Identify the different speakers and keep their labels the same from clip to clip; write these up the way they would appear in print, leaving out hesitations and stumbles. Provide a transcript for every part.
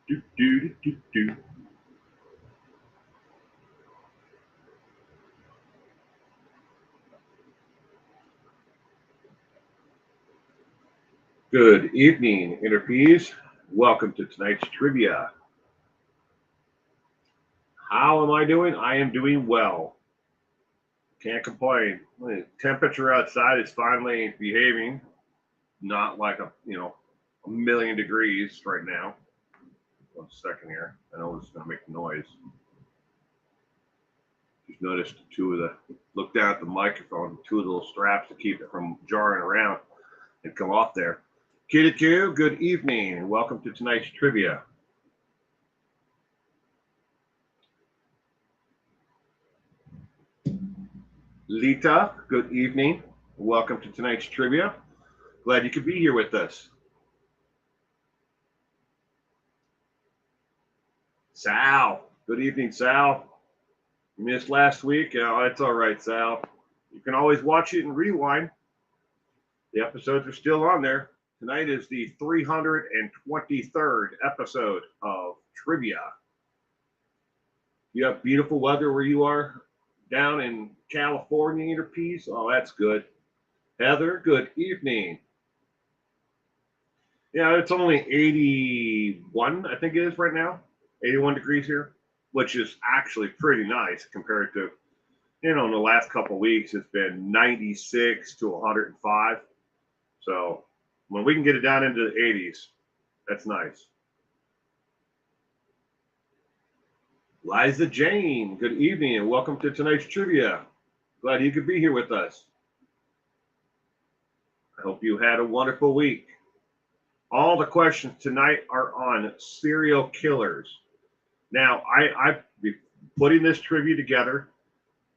Speaker 1: Do, do, do, do. Good evening, interpees. Welcome to tonight's trivia. How am I doing? I am doing well. Can't complain. The temperature outside is finally behaving, not like a million degrees right now. 1 second here. I know it's gonna make noise. Just noticed look down at the microphone, two of the little straps to keep it from jarring around and come off there. Kitty Q, good evening and welcome to tonight's trivia. Lita, good evening. Welcome to tonight's trivia. Glad you could be here with us. Sal, good evening, Sal. You missed last week. It's all right, Sal. You can always watch it and rewind. The episodes are still on there. Tonight is the 323rd episode of Trivia. You have beautiful weather where you are down in California, Interpeace. Oh, that's good. Heather, good evening. Yeah, it's only 81, I think it is right now. 81 degrees here, which is actually pretty nice compared to, in the last couple of weeks, it's been 96 to 105. So when we can get it down into the 80s, that's nice. Liza Jane, good evening and welcome to tonight's trivia. Glad you could be here with us. I hope you had a wonderful week. All the questions tonight are on serial killers. Now, I've been putting this trivia together.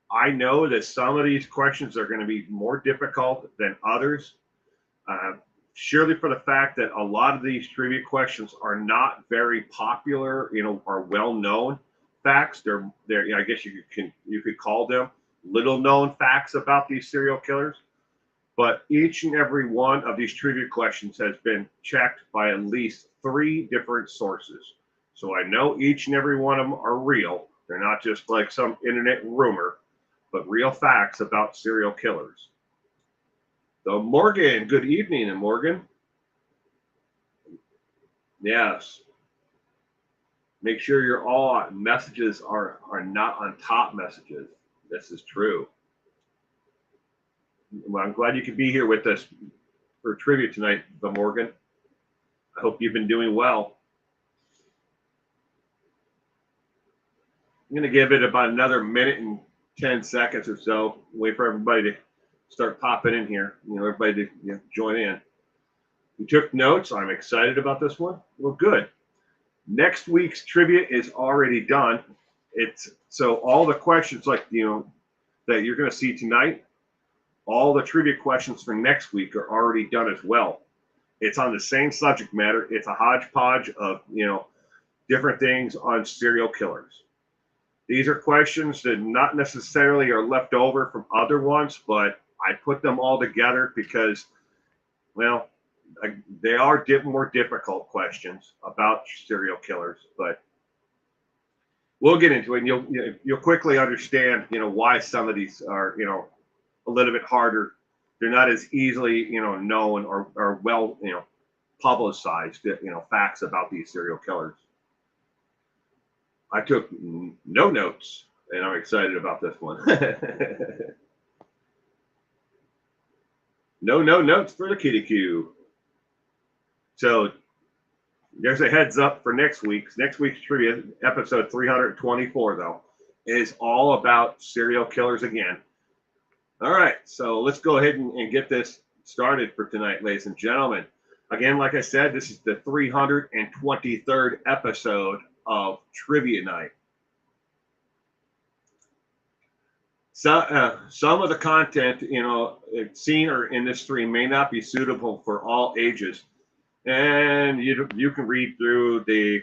Speaker 1: I know that some of these questions are going to be more difficult than others. Surely for the fact that a lot of these trivia questions are not very popular, are well-known facts. They're I guess you could call them little-known facts about these serial killers. But each and every one of these trivia questions has been checked by at least 3 different sources. So I know each and every one of them are real. They're not just like some internet rumor, but real facts about serial killers. So Morgan, good evening, and Morgan. Yes. Make sure your all messages are not on top messages. This is true. Well, I'm glad you could be here with us for trivia tonight, the Morgan. I hope you've been doing well. I'm going to give it about another minute and 10 seconds or so. Wait for everybody to start popping in here. Everybody to join in. You took notes. I'm excited about this one. Well, good. Next week's trivia is already done. So all the questions that you're going to see tonight, all the trivia questions for next week are already done as well. It's on the same subject matter. It's a hodgepodge of different things on serial killers. These are questions that not necessarily are left over from other ones, but I put them all together because, well, they are more difficult questions about serial killers, but we'll get into it, and you'll quickly understand, why some of these are, a little bit harder. They're not as easily, known or well, publicized, facts about these serial killers. I took no notes, and I'm excited about this one. No notes for the Kitty Q. So there's a heads up for next week's trivia, episode 324, though, is all about serial killers again. All right, so let's go ahead and get this started for tonight, ladies and gentlemen. Again, like I said, this is the 323rd episode of Trivia Night. So, some of the content, seen or in this stream may not be suitable for all ages. And you can read through the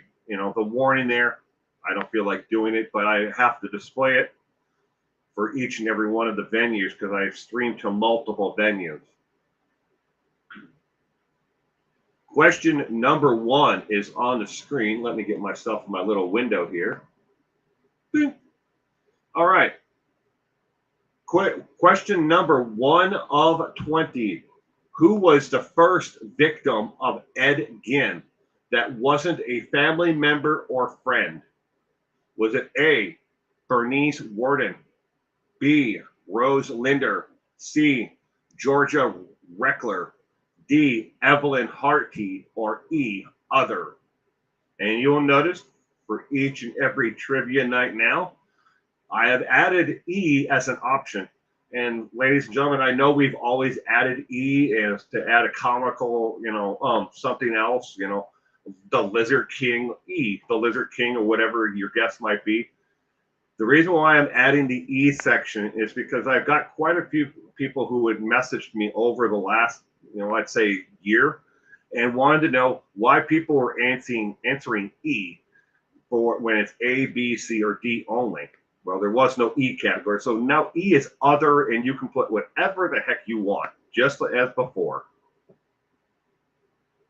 Speaker 1: warning there. I don't feel like doing it, but I have to display it for each and every one of the venues because I've streamed to multiple venues. Of Question number 1 is on the screen. Let me get myself in my little window here. Boop. All right. Question number 1 of 20. Who was the first victim of Ed Gein that wasn't a family member or friend? Was it A, Bernice Worden, B, Rose Linder, C, Georgia Reckler, D, Evelyn Harty, or E, other? And you'll notice for each and every trivia night now, I have added E as an option. And ladies and gentlemen, I know we've always added E as to add a comical, something else, the Lizard King, E, the Lizard King, or whatever your guess might be. The reason why I'm adding the E section is because I've got quite a few people who had messaged me over the last, let's say year, and wanted to know why people were answering E for when it's A, B, C, or D only. Well, there was no E category. So now E is other, and you can put whatever the heck you want, just as before.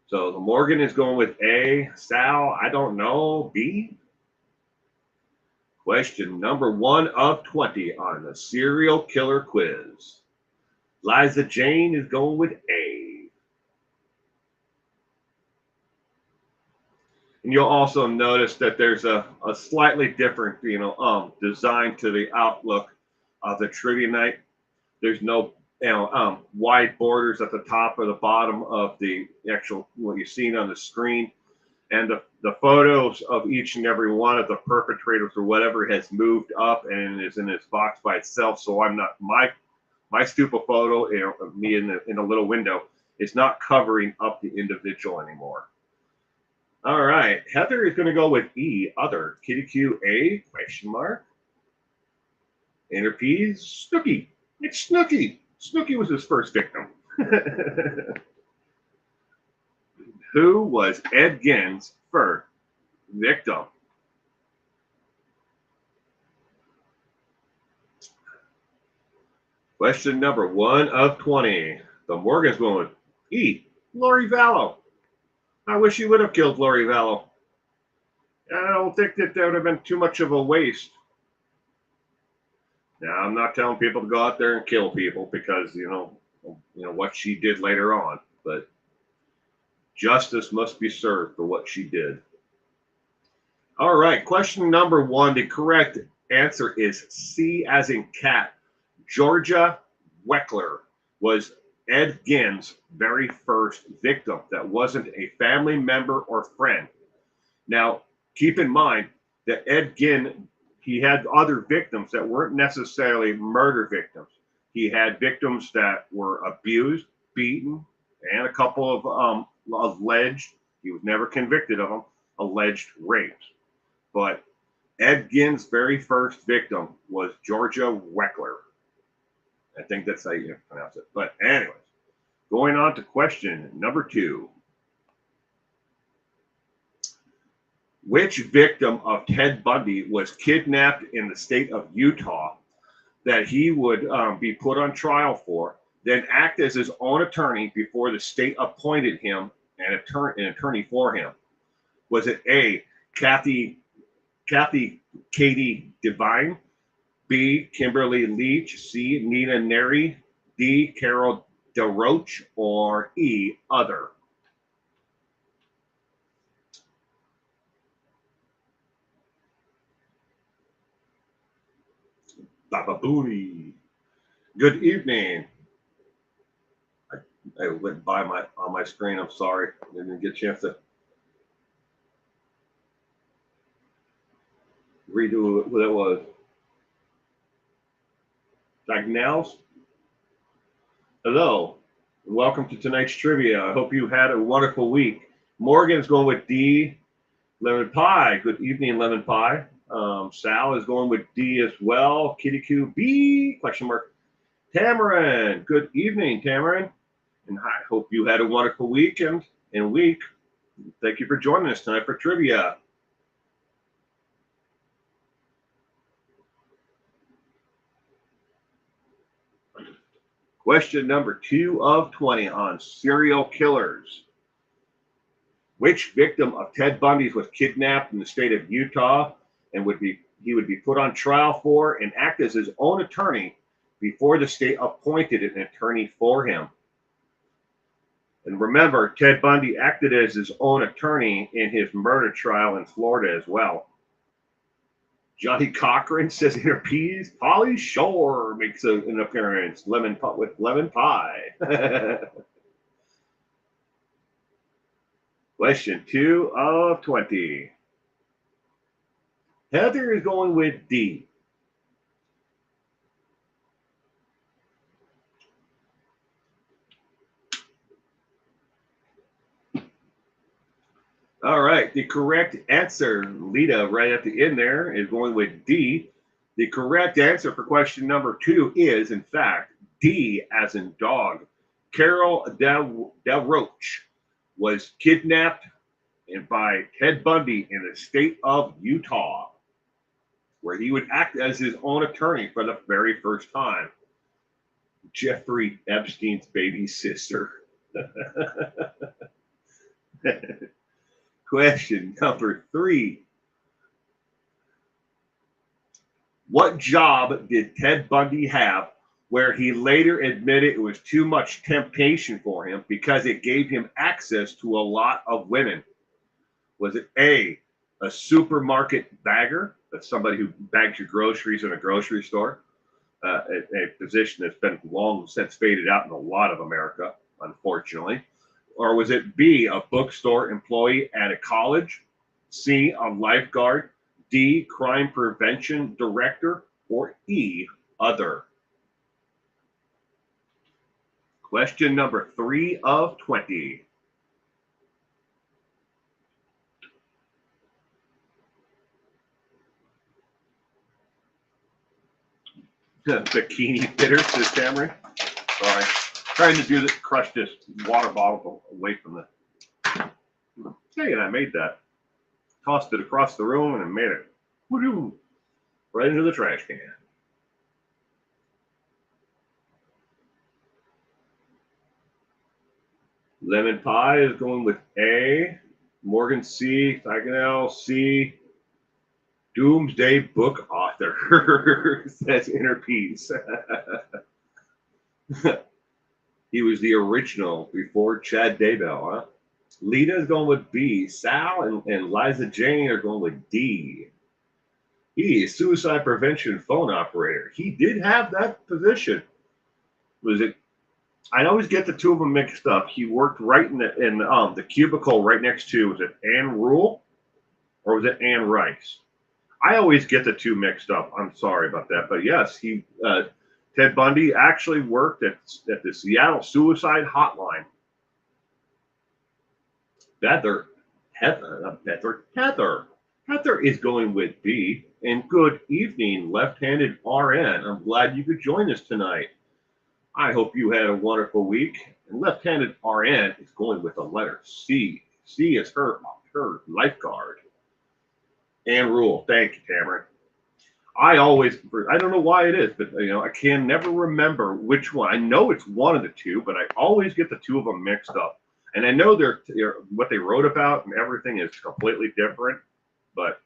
Speaker 1: So the Morgan is going with A. Sal, I don't know. B. Question number 1 of 20 on the serial killer quiz. Liza Jane is going with A. And you'll also notice that there's a slightly different, design to the outlook of the trivia night. There's no, wide borders at the top or the bottom of the actual, what you're seeing on the screen. And the photos of each and every one of the perpetrators or whatever has moved up and is in its box by itself. So I'm not, my stupid photo, of me in a little window is not covering up the individual anymore. All right, Heather is going to go with E, other. Kitty Q, A, question mark. Interpees, Snooky. It's Snooky. Snooky was his first victim. Who was Ed Gein's first victim? Question number 1 of 20. The Morgan's going with E, Lori Vallow. I wish he would have killed Lori Vallow. I don't think that would have been too much of a waste. Now, I'm not telling people to go out there and kill people because, what she did later on. But justice must be served for what she did. All right, question number 1. The correct answer is C as in cat. Georgia Weckler was Ed Gein's very first victim that wasn't a family member or friend. Now, keep in mind that Ed Gein, he had other victims that weren't necessarily murder victims. He had victims that were abused, beaten, and a couple of alleged, he was never convicted of them, alleged rapes. But Ed Gein's very first victim was Georgia Weckler. I think that's how you pronounce it. But anyways, going on to question number 2. Which victim of Ted Bundy was kidnapped in the state of Utah that he would be put on trial for, then act as his own attorney before the state appointed him an attorney for him? Was it A, Kathy Katie Devine, B, Kimberly Leach, C, Nina Neri, D, Carol DeRoche, or E, other? Baba Booty. Good evening. I went by on my screen. I'm sorry. I didn't get a chance to redo what it was. Diagnels. Hello. Welcome to tonight's trivia. I hope you had a wonderful week. Morgan's going with D. Lemon Pie. Good evening, Lemon Pie. Sal is going with D as well. Kitty Q, B, question mark. Tamarin. Good evening, Tamarin. And I hope you had a wonderful weekend and week. Thank you for joining us tonight for trivia. Question number 2 of 20 on serial killers. Which victim of Ted Bundy's was kidnapped in the state of Utah and he would be put on trial for and act as his own attorney before the state appointed an attorney for him. And remember, Ted Bundy acted as his own attorney in his murder trial in Florida as well. Johnny Cochran says interpees. Polly Shore makes an appearance. With lemon pie. Question 2 of 20. Heather is going with D. All right, the correct answer, Lita, right at the end there, is going with D. The correct answer for question number 2 is, in fact, D as in dog. Carol Del Roche was kidnapped by Ted Bundy in the state of Utah, where he would act as his own attorney for the very first time. Jeffrey Epstein's baby sister. Question number 3. What job did Ted Bundy have where he later admitted it was too much temptation for him because it gave him access to a lot of women? Was it A, a supermarket bagger? That's somebody who bags your groceries in a grocery store. A position that's been long since faded out in a lot of America, unfortunately. Or was it B, a bookstore employee at a college? C, a lifeguard? D, crime prevention director? Or E, other? Question number 3 of 20. Bikini fitter, says Cameron. Sorry. Trying to do this, crush this water bottle away from the. Hey, and I made that. Tossed it across the room and made it right into the trash can. Lemon pie is going with A. Morgan C. Thigonel C. Doomsday book author says inner peace. He was the original before Chad Daybell, huh? Lita is going with B. Sal and Liza Jane are going with D. He is suicide prevention phone operator. He did have that position. Was it? I always get the two of them mixed up. He worked right in the cubicle right next to, was it Ann Rule or was it Ann Rice? I always get the two mixed up. I'm sorry about that, but yes, Ted Bundy actually worked at the Seattle Suicide Hotline. Heather is going with B. And good evening, left-handed RN. I'm glad you could join us tonight. I hope you had a wonderful week. And left-handed RN is going with the letter C. C is her lifeguard. And Rule. Thank you, Cameron. I don't know why it is, but I can never remember which one. I know it's one of the two, but I always get the two of them mixed up. And I know they're what they wrote about and everything is completely different, but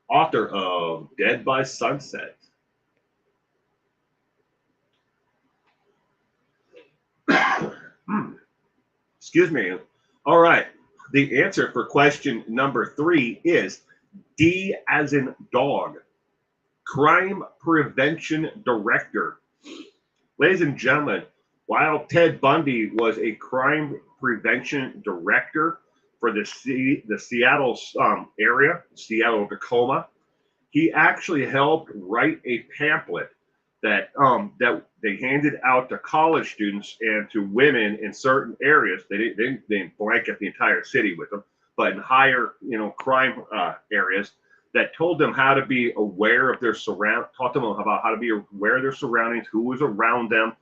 Speaker 1: author of Dead by Sunset. Excuse me. All right. The answer for question number 3 is D as in dog. Crime prevention director. Ladies and gentlemen, while Ted Bundy was a crime prevention director for the Seattle area, Seattle, Tacoma, he actually helped write a pamphlet that they handed out to college students and to women in certain areas. They didn't blanket the entire city with them, but in higher crime areas, that told them how to be aware of their taught them about how to be aware of their surroundings, who was around them,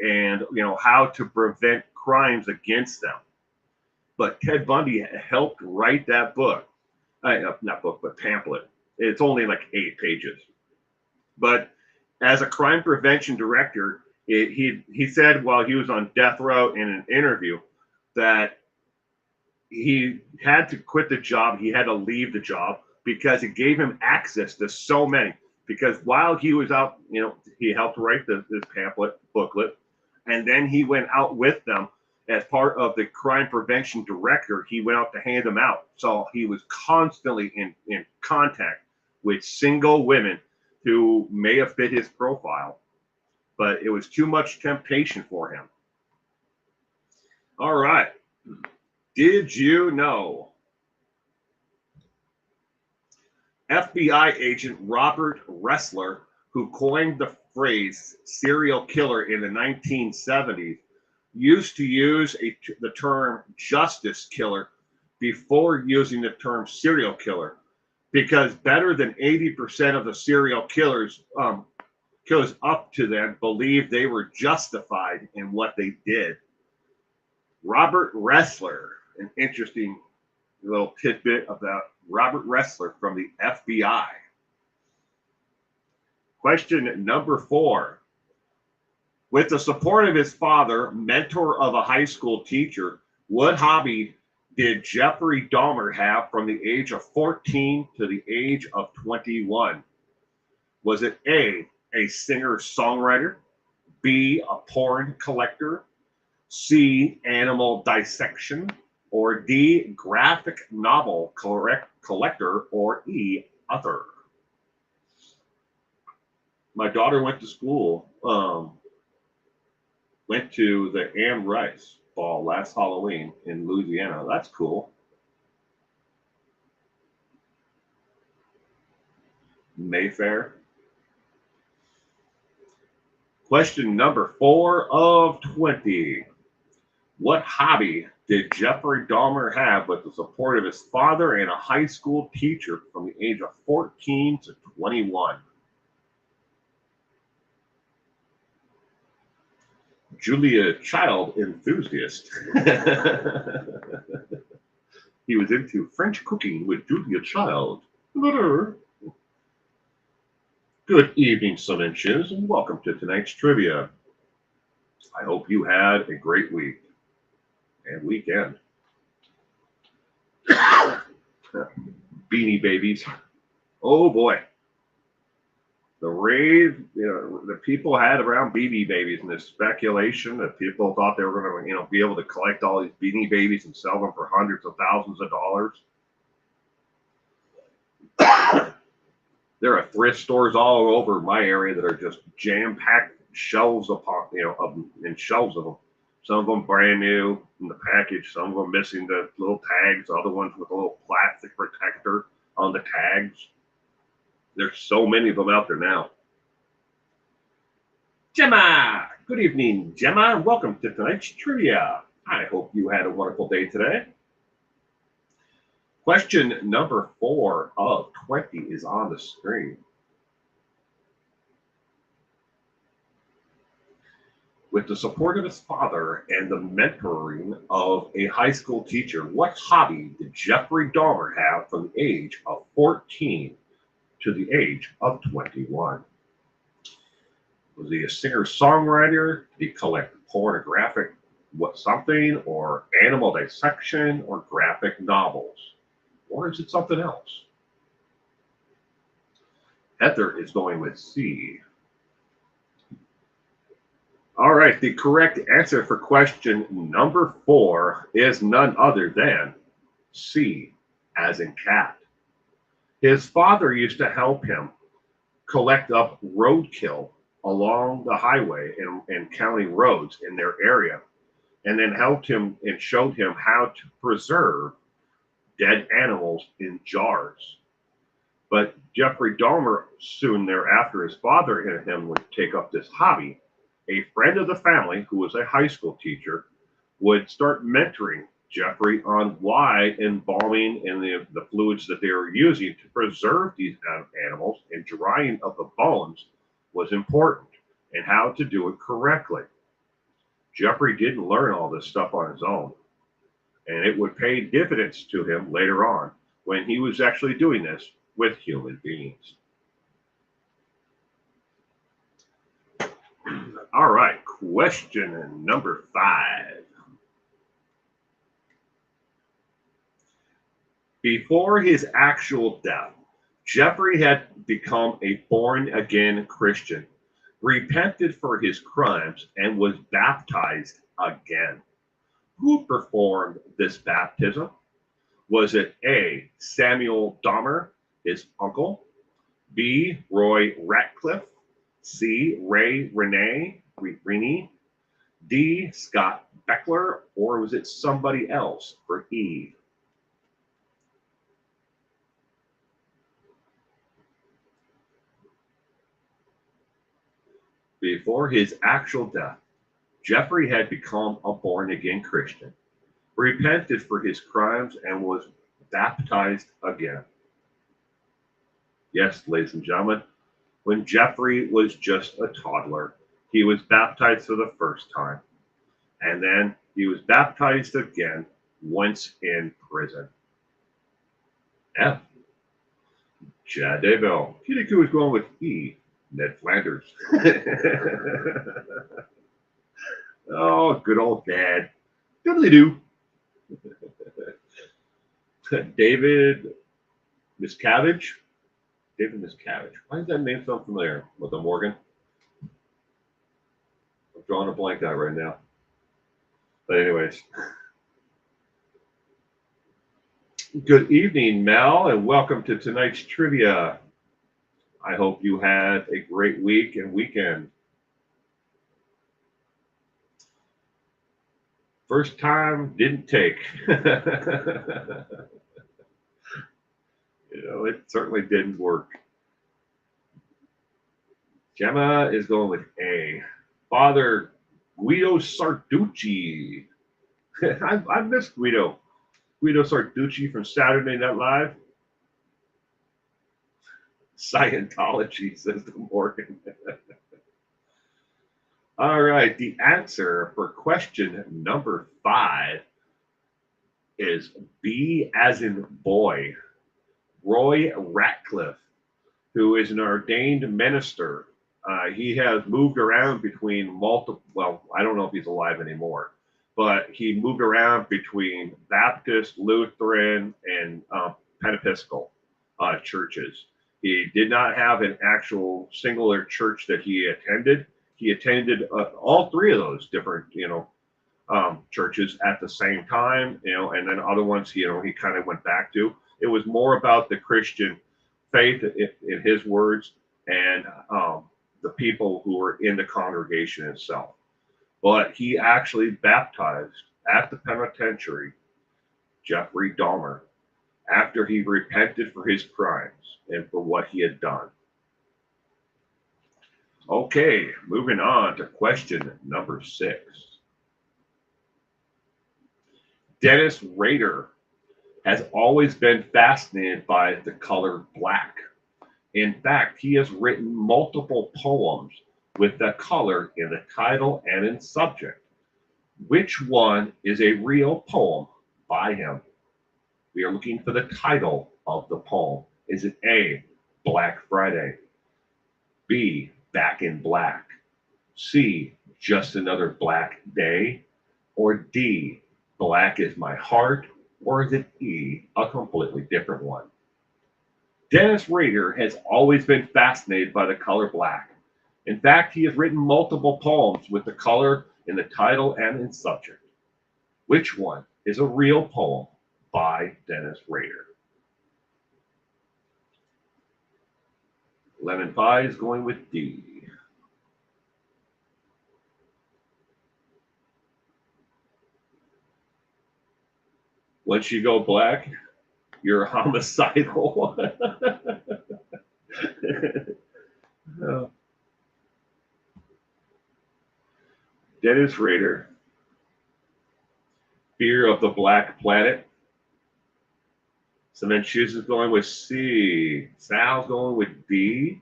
Speaker 1: and how to prevent crimes against them. But Ted Bundy helped write that book, not book, but pamphlet. It's only like 8 pages. But as a crime prevention director, he said while he was on death row in an interview that he had to quit the job. He had to leave the job because it gave him access to so many. Because while he was out, he helped write this pamphlet booklet, and then he went out with them as part of the crime prevention director. He went out to hand them out. So he was constantly in contact with single women who may have fit his profile, but it was too much temptation for him. All right. Did you know FBI agent Robert Ressler, who coined the phrase serial killer in the 1970s, used to use the term justice killer before using the term serial killer, because better than 80% of the serial killers up to then believed they were justified in what they did. Robert Ressler, an interesting little tidbit about Robert Ressler from the FBI. Question number 4. With the support of his father, mentor of a high school teacher, what hobby did Jeffrey Dahmer have from the age of 14 to the age of 21? Was it A, singer-songwriter, B, a porn collector, C, animal dissection, or D, graphic novel collector, or E, other? My daughter went to school, went to the Anne Rice ball last Halloween in Louisiana. That's cool. Mayfair. Question number 4 of 20. What hobby did Jeffrey Dahmer have with the support of his father and a high school teacher from the age of 14 to 21? Julia Child enthusiast. He was into French cooking with Julia Child. Good evening, some inches, and welcome to tonight's trivia. I hope you had a great week and weekend. Beanie Babies. Oh boy. The rave, the people had around Beanie Babies, and this speculation that people thought they were going to, be able to collect all these Beanie Babies and sell them for hundreds of thousands of dollars. There are thrift stores all over my area that are just jam-packed shelves upon, and shelves of them. Some of them brand new in the package, some of them missing the little tags, other ones with a little plastic protector on the tags. There's so many of them out there now. Gemma! Good evening, Gemma, and welcome to tonight's trivia. I hope you had a wonderful day today. Question number 4 of 20 is on the screen. With the support of his father and the mentoring of a high school teacher, what hobby did Jeffrey Dahmer have from the age of 14 to the age of 21? Was he a singer-songwriter? Did he collect pornographic something, or animal dissection, or graphic novels? Or is it something else? Heather is going with C. All right, the correct answer for question number 4 is none other than C, as in cat. His father used to help him collect up roadkill along the highway and county roads in their area, and then helped him and showed him how to preserve dead animals in jars. But Jeffrey Dahmer, soon thereafter, his father and him would take up this hobby. A friend of the family, who was a high school teacher, would start mentoring Jeffrey on why embalming and the fluids that they were using to preserve these animals and drying of the bones was important, and how to do it correctly. Jeffrey didn't learn all this stuff on his own, and it would pay dividends to him later on when he was actually doing this with human beings. All right, question number 5. Before his actual death, Jeffrey had become a born-again Christian, repented for his crimes, and was baptized again. Who performed this baptism? Was it A, Samuel Dahmer, his uncle, B, Roy Ratcliffe, C, Ray Renee, D, Scott Beckler, or was it somebody else for E? Before his actual death, Jeffrey had become a born again Christian, repented for his crimes, and was baptized again. Yes, ladies and gentlemen, when Jeffrey was just a toddler, he was baptized for the first time, and then he was baptized again once in prison. F. Chad Daybell. Kitty was going with E. Ned Flanders. Oh, good old dad. Doodly doo. David Miscavige. David Miscavige. Why does that name sound familiar? With a Morgan? I'm drawing a blank out right now. But anyways. Good evening, Mel, and welcome to tonight's trivia. I hope you had a great week and weekend. First time didn't take. It certainly didn't work. Gemma is going with A. Father Guido Sarducci. I missed Guido. Guido Sarducci from Saturday Night Live. Scientology, says the Morgan. All right, the answer for question number 5 is B as in boy. Roy Ratcliffe, who is an ordained minister. He has moved around between multiple, well, I don't know if he's alive anymore, but he moved around between Baptist, Lutheran, and Pentecostal churches. He did not have an actual singular church that he attended. He attended all 3 of those different, churches at the same time, and then other ones, he kind of went back to. It was more about the Christian faith, in his words, and the people who were in the congregation itself. But he actually baptized at the penitentiary Jeffrey Dahmer after he repented for his crimes and for what he had done. Okay, moving on to question number 6. Dennis Rader has always been fascinated by the color black. In fact, he has written multiple poems with the color in the title and in subject. Which one is a real poem by him? We are looking for the title of the poem. Is it A, Black Friday, B, Back in Black, C, Just Another Black Day, or D, Black is My Heart, or is it E, a completely different one? Dennis Rader has always been fascinated by the color black. In fact, he has written multiple poems with the color in the title and in subject. Which one is a real poem by Dennis Rader? Lemon Pie is going with D. Once you go black, you're homicidal. Dennis Rader, Fear of the Black Planet. Cement Shoes is going with C. Sal's going with D.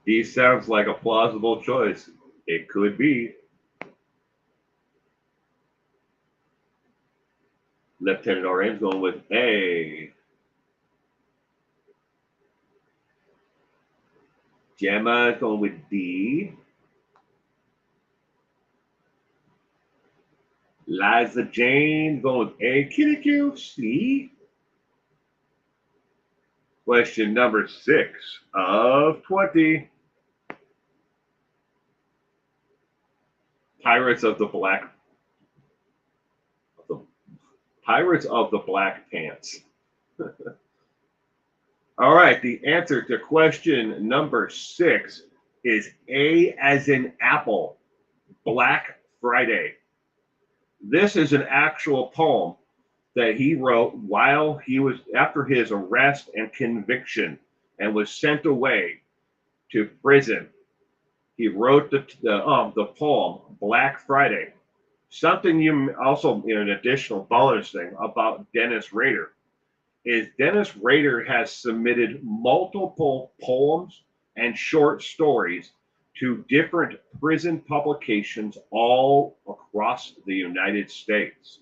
Speaker 1: D sounds like a plausible choice. It could be. Lieutenant Orange going with A. Gemma going with D. Liza Jane going with A. Kitty Q. C. Question number 6 of 20. Pirates of the Black Pants. All right, the answer to question number 6 is A as in apple, Black Friday. This is an actual poem that he wrote while he was after his arrest and conviction and was sent away to prison. He wrote the poem Black Friday. Something you also, an additional bonus thing about Dennis Rader is Dennis Rader has submitted multiple poems and short stories to different prison publications all across the United States.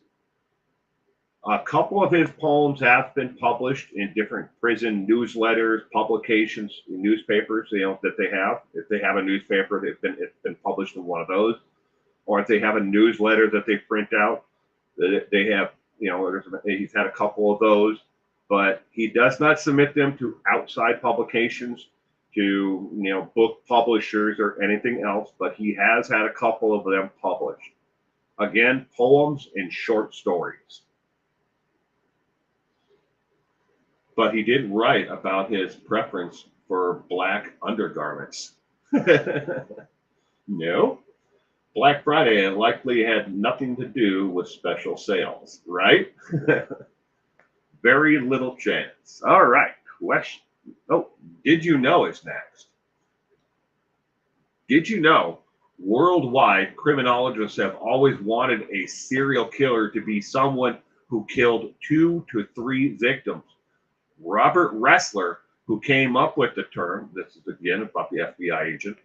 Speaker 1: A couple of his poems have been published in different prison newsletters, publications, newspapers, that they have. If they have a newspaper, it's been published in one of those. Or if they have a newsletter that they print out, they have, he's had a couple of those. But he does not submit them to outside publications, to, book publishers or anything else. But he has had a couple of them published. Again, poems and short stories. But he did write about his preference for black undergarments. No, Black Friday likely had nothing to do with special sales, right? Very little chance. All right, question. Oh, did you know is next? Did you know worldwide criminologists have always wanted a serial killer to be someone who killed 2 to 3 victims? Robert Ressler, who came up with the term, this is again about the FBI agent,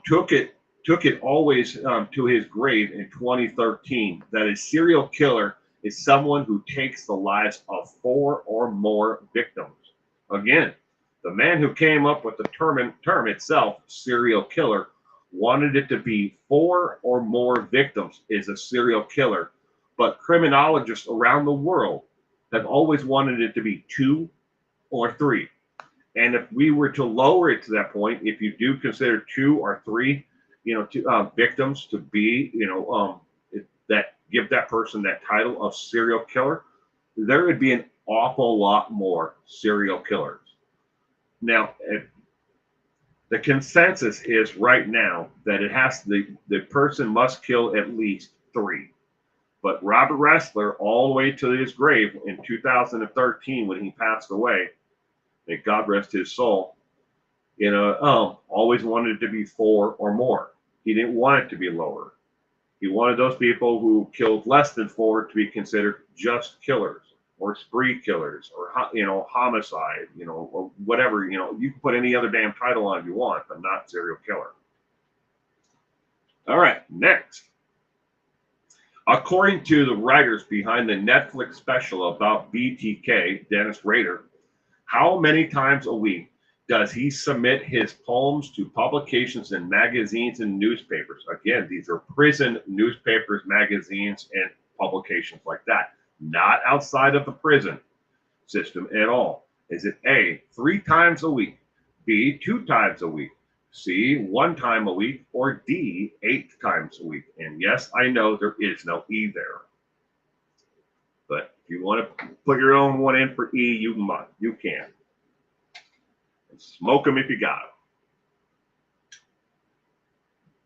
Speaker 1: took it always to his grave in 2013 that a serial killer is someone who takes the lives of 4 or more victims. Again, the man who came up with the term itself, serial killer, wanted it to be 4 or more victims is a serial killer, but criminologists around the world have always wanted it to be 2 or 3. And if we were to lower it to that point, if you do consider 2 or 3, victims to be, that give that person that title of serial killer, there would be an awful lot more serial killers. Now, the consensus is right now that the person must kill at least 3. But Robert Ressler, all the way to his grave in 2013 when he passed away, may God rest his soul, always wanted it to be 4 or more. He didn't want it to be lower. He wanted those people who killed less than 4 to be considered just killers or spree killers or, homicide, or whatever, you can put any other damn title on if you want, but not serial killer. All right, next. According to the writers behind the Netflix special about BTK, Dennis Rader, how many times a week does he submit his poems to publications in magazines and newspapers? Again, these are prison newspapers, magazines, and publications like that, not outside of the prison system at all. Is it A, 3 times a week, B, 2 times a week, C, 1 time a week, or D, 8 times a week? And yes, I know there is no E there. But if you want to put your own one in for E, you can. And smoke them if you got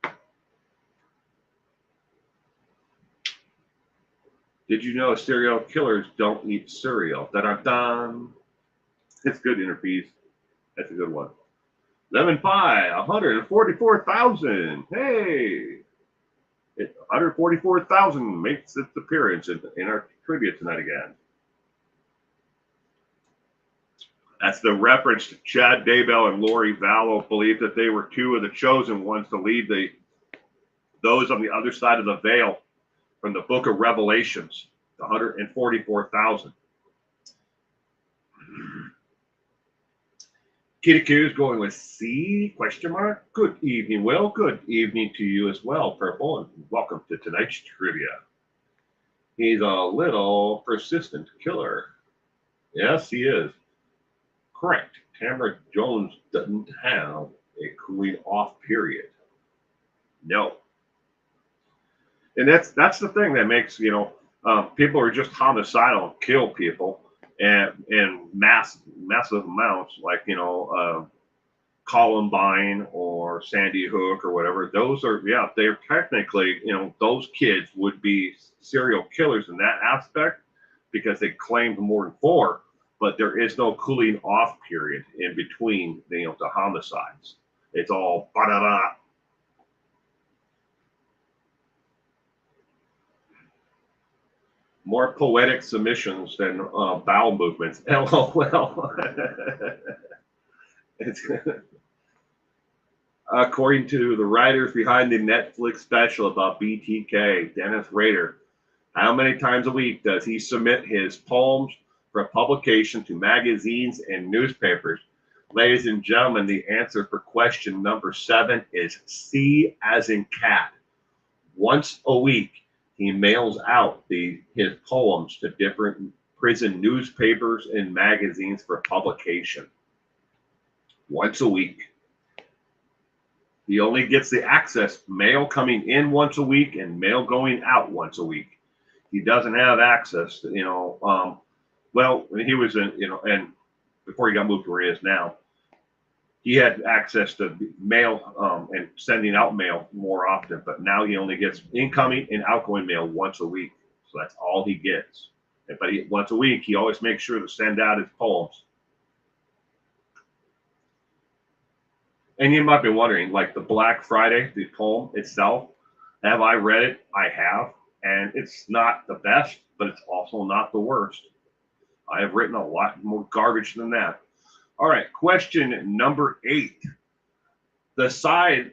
Speaker 1: them. Did you know serial killers don't eat cereal? Da-da-da. It's good, Interpeas. That's a good one. Lemon pie, 144,000. Hey, 144,000 makes its appearance in our trivia tonight again. That's the reference to Chad Daybell and Lori Vallow believed that they were 2 of the chosen ones to lead those on the other side of the veil from the book of Revelations, 144,000. Kitty Q is going with C, question mark. Good evening, Will. Good evening to you as well, Purple, and welcome to tonight's trivia. He's a little persistent killer. Yes, he is. Correct. Tamara Jones doesn't have a cooling off period. No. And that's the thing that makes, people are just homicidal and kill people and in massive amounts, like, Columbine or Sandy Hook or whatever. Those are, yeah, they're technically, those kids would be serial killers in that aspect because they claimed more than four, but there is no cooling off period in between, the homicides. It's all ba-da-da. More poetic submissions than bowel movements. LOL. It's, according to the writers behind the Netflix special about BTK, Dennis Rader, how many times a week does he submit his poems for publication to magazines and newspapers? Ladies and gentlemen, the answer for question number 7 is C as in cat. Once a week, he mails out his poems to different prison newspapers and magazines for publication. Once a week. He only gets the access, mail coming in once a week and mail going out once a week. He doesn't have access to, well, he was in, and before he got moved to where he is now, he had access to mail and sending out mail more often, but now he only gets incoming and outgoing mail once a week. So that's all he gets. But once a week, he always makes sure to send out his poems. And you might be wondering, like the Black Friday, the poem itself, have I read it? I have. And it's not the best, but it's also not the worst. I have written a lot more garbage than that. All right, question number 8. The slide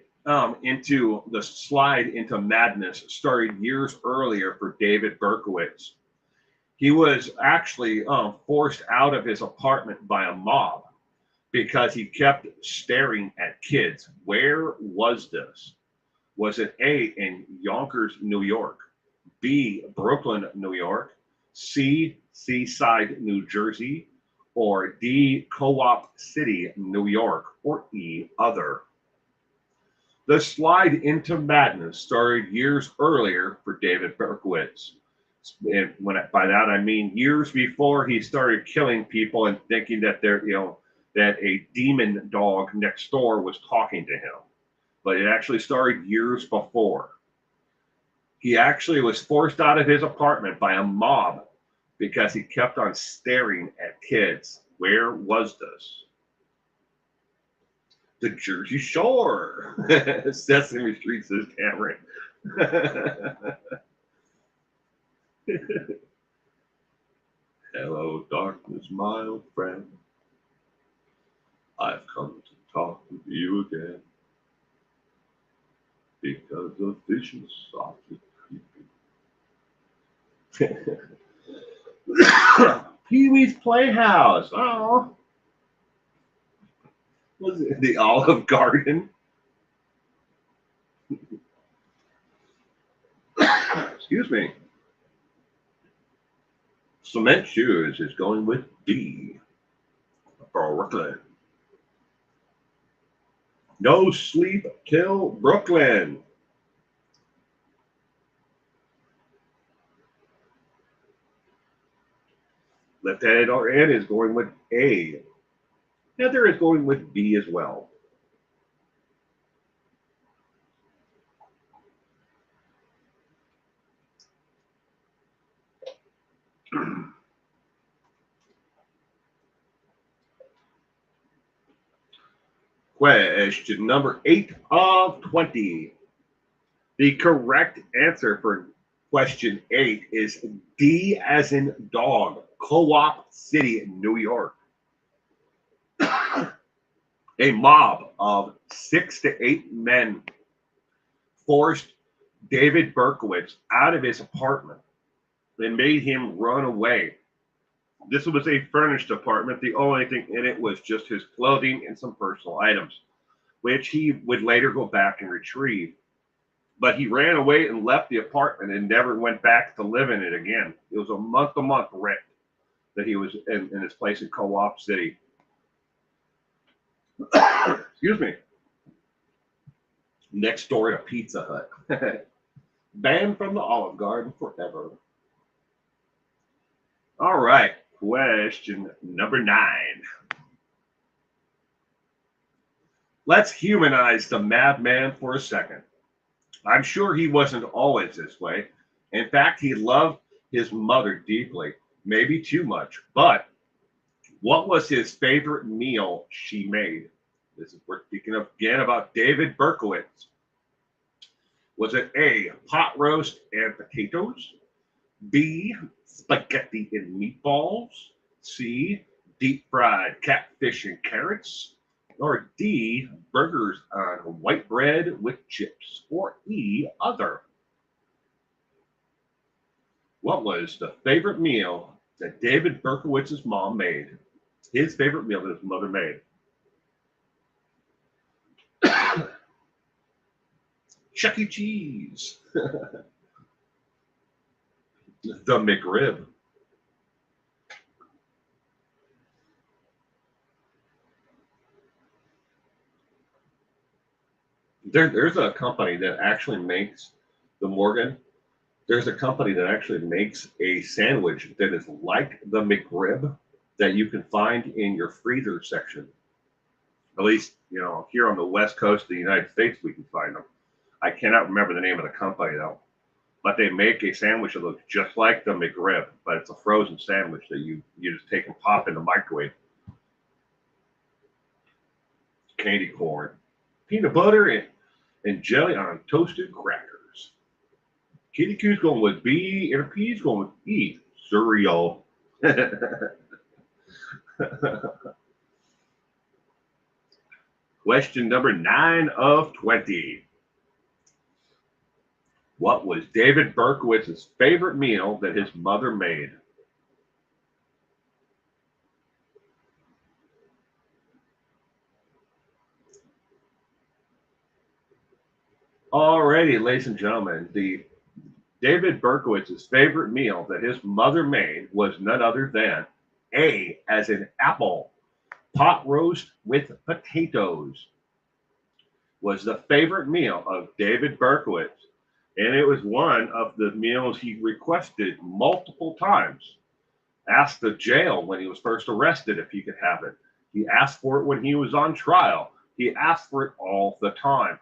Speaker 1: into madness started years earlier for David Berkowitz. He was actually forced out of his apartment by a mob because he kept staring at kids. Where was this? Was it A, in Yonkers, New York, B, Brooklyn, New York, C, Seaside, New Jersey, or D, Co-op City, New York, or E, other? The slide into madness started years earlier for David Berkowitz. And by that I mean years before he started killing people and thinking that that a demon dog next door was talking to him. But it actually started years before. He actually was forced out of his apartment by a mob because he kept on staring at kids. Where was this? The Jersey Shore. Sesame Street, says Cameron. Hello, darkness, my old friend. I've come to talk with you again because the vision softly creeping. Pee-wee's Playhouse. Oh, was it the Olive Garden? Excuse me. Cement Shoes is going with B. Brooklyn. No Sleep Till Brooklyn. Left-handed RN is going with A. Heather is going with B as well. Question number 8 of 20. The correct answer for question 8 is D as in dog, Co-op City, New York. A mob of 6 to 8 men forced David Berkowitz out of his apartment and made him run away. This was a furnished apartment. The only thing in it was just his clothing and some personal items, which he would later go back and retrieve. But he ran away and left the apartment and never went back to live in it again. It was a month-to-month rent that he was in his place in Co-op City. Excuse me. Next door to Pizza Hut. Banned from the Olive Garden forever. All right, question number 9. Let's humanize the madman for a second. I'm sure he wasn't always this way. In fact, he loved his mother deeply, maybe too much. But what was his favorite meal she made? This is we're speaking of, again, about David Berkowitz. Was it A, pot roast and potatoes? B, spaghetti and meatballs? C, deep fried catfish and carrots? Or D, burgers on white bread with chips? Or E, other? What was the favorite meal that David Berkowitz's mom made? His favorite meal that his mother made. Chuck E. Cheese. The McRib. There's a company that actually makes the Morgan. There's a company that actually makes a sandwich that is like the McRib that you can find in your freezer section. At least, here on the west coast of the United States, we can find them. I cannot remember the name of the company though, but they make a sandwich that looks just like the McRib, but it's a frozen sandwich that you just take and pop in the microwave. Candy corn, peanut butter, and jelly on toasted crackers. Kitty Q's going with B, and P's going with E, cereal. Question number 9 of 20. What was David Berkowitz's favorite meal that his mother made? Alrighty, ladies and gentlemen, the David Berkowitz's favorite meal that his mother made was none other than A, as in apple, pot roast with potatoes was the favorite meal of David Berkowitz. And it was one of the meals he requested multiple times. Asked the jail when he was first arrested if he could have it. He asked for it when he was on trial. He asked for it all the time.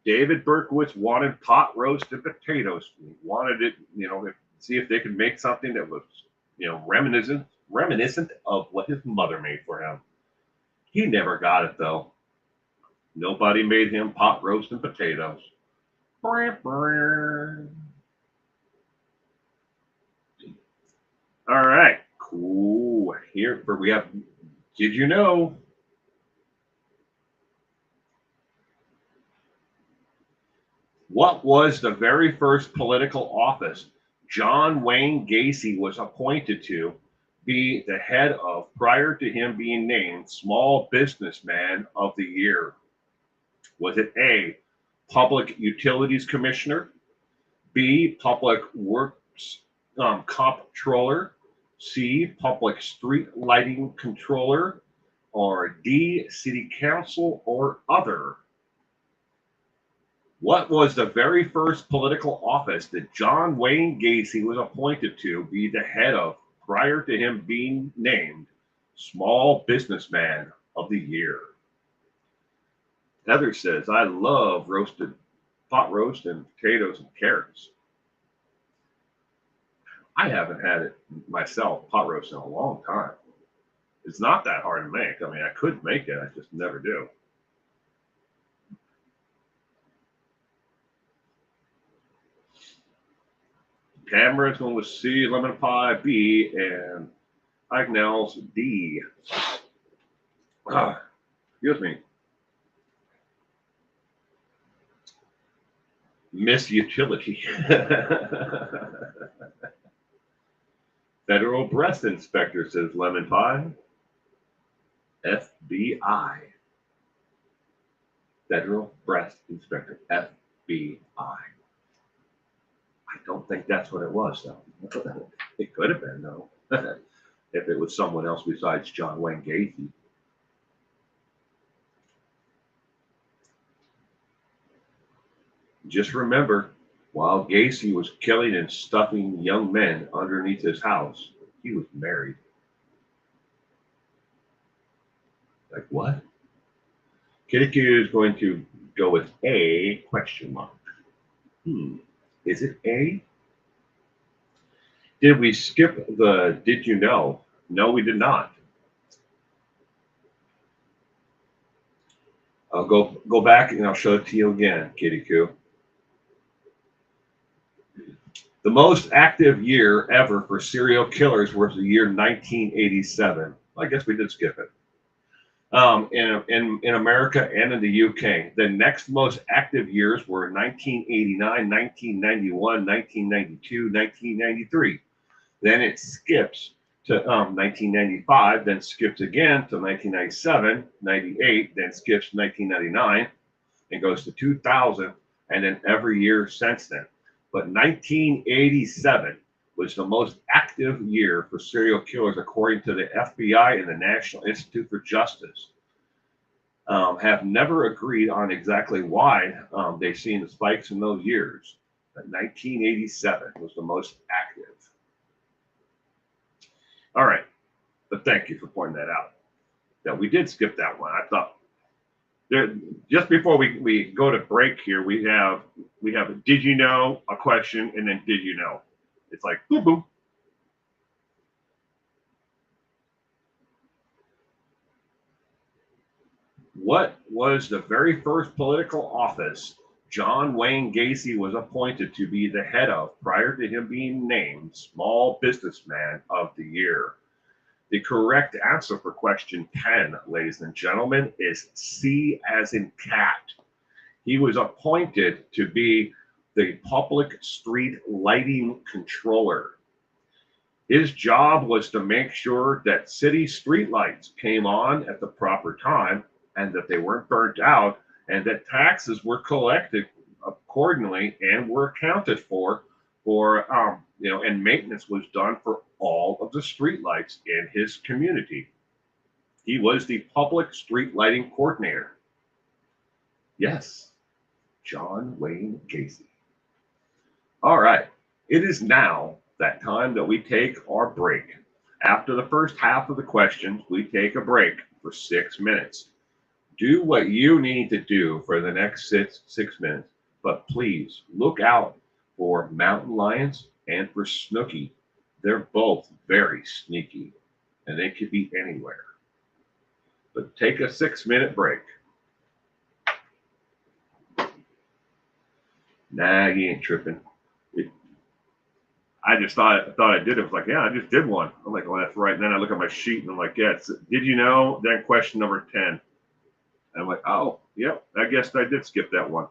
Speaker 1: David Berkowitz wanted pot roast and potatoes. He wanted it, see if they could make something that was, reminiscent of what his mother made for him. He never got it though. Nobody made him pot roast and potatoes. All right, cool. Here we have. Did you know? What was the very first political office John Wayne Gacy was appointed to be the head of prior to him being named Small Businessman of the Year? Was it A, Public Utilities Commissioner, B, Public Works Comptroller, C, Public Street Lighting Controller, or D, City Council or other? What was the very first political office that John Wayne Gacy was appointed to be the head of prior to him being named Small Businessman of the Year? Heather says, I love pot roast and potatoes and carrots. I haven't had it myself, pot roast, in a long time. It's not that hard to make. I mean, I could make it, I just never do. Cameron's going with C, lemon pie, B, and Agnell's D. Excuse me. Miss Utility. Federal Breast Inspector says lemon pie. FBI. Federal Breast Inspector. I don't think that's what it was, though. It could have been, though, if it was someone else besides John Wayne Gacy. Just remember, while Gacy was killing and stuffing young men underneath his house, he was married. Like what? Kitty Q is going to go with a question mark. Is it A? Did we skip the did you know? No, we did not. I'll go back and I'll show it to you again, Kitty Q. The most active year ever for serial killers was the year 1987. I guess we did skip it. In America and in the UK. The next most active years were 1989, 1991, 1992, 1993. Then it skips to 1995, then skips again to 1997, 98, then skips 1999, and goes to 2000, and then every year since then. But 1987 was the most active year for serial killers, according to the FBI and the National Institute for Justice. Have never agreed on exactly why they've seen the spikes in those years. But 1987 was the most active. All right, but thank you for pointing that out. That we did skip that one. I thought there, just before we go to break here, we have a did you know, a question, and then did you know? It's like boom boom. What was the very first political office John Wayne Gacy was appointed to be the head of prior to him being named Small Businessman of the Year? The correct answer for question 10, ladies and gentlemen, is C as in cat. He was appointed to be the public street lighting controller. His job was to make sure that city streetlights came on at the proper time and that they weren't burnt out and that taxes were collected accordingly and were accounted for and maintenance was done for all of the streetlights in his community. He was the public street lighting coordinator. Yes, John Wayne Gacy. All right, it is now that time that we take our break. After the first half of the questions, we take a break for 6 minutes. Do what you need to do for the next six minutes, but please look out for mountain lions and for Snooky. They're both very sneaky, and they could be anywhere. But take a 6-minute break. Nah, you ain't tripping. I just thought I did it. I was like, yeah, I just did one. I'm like, oh, that's right. And then I look at my sheet and I'm like, yeah, did you know? Then question number 10. And I'm like, oh, yep, I guess I did skip that one.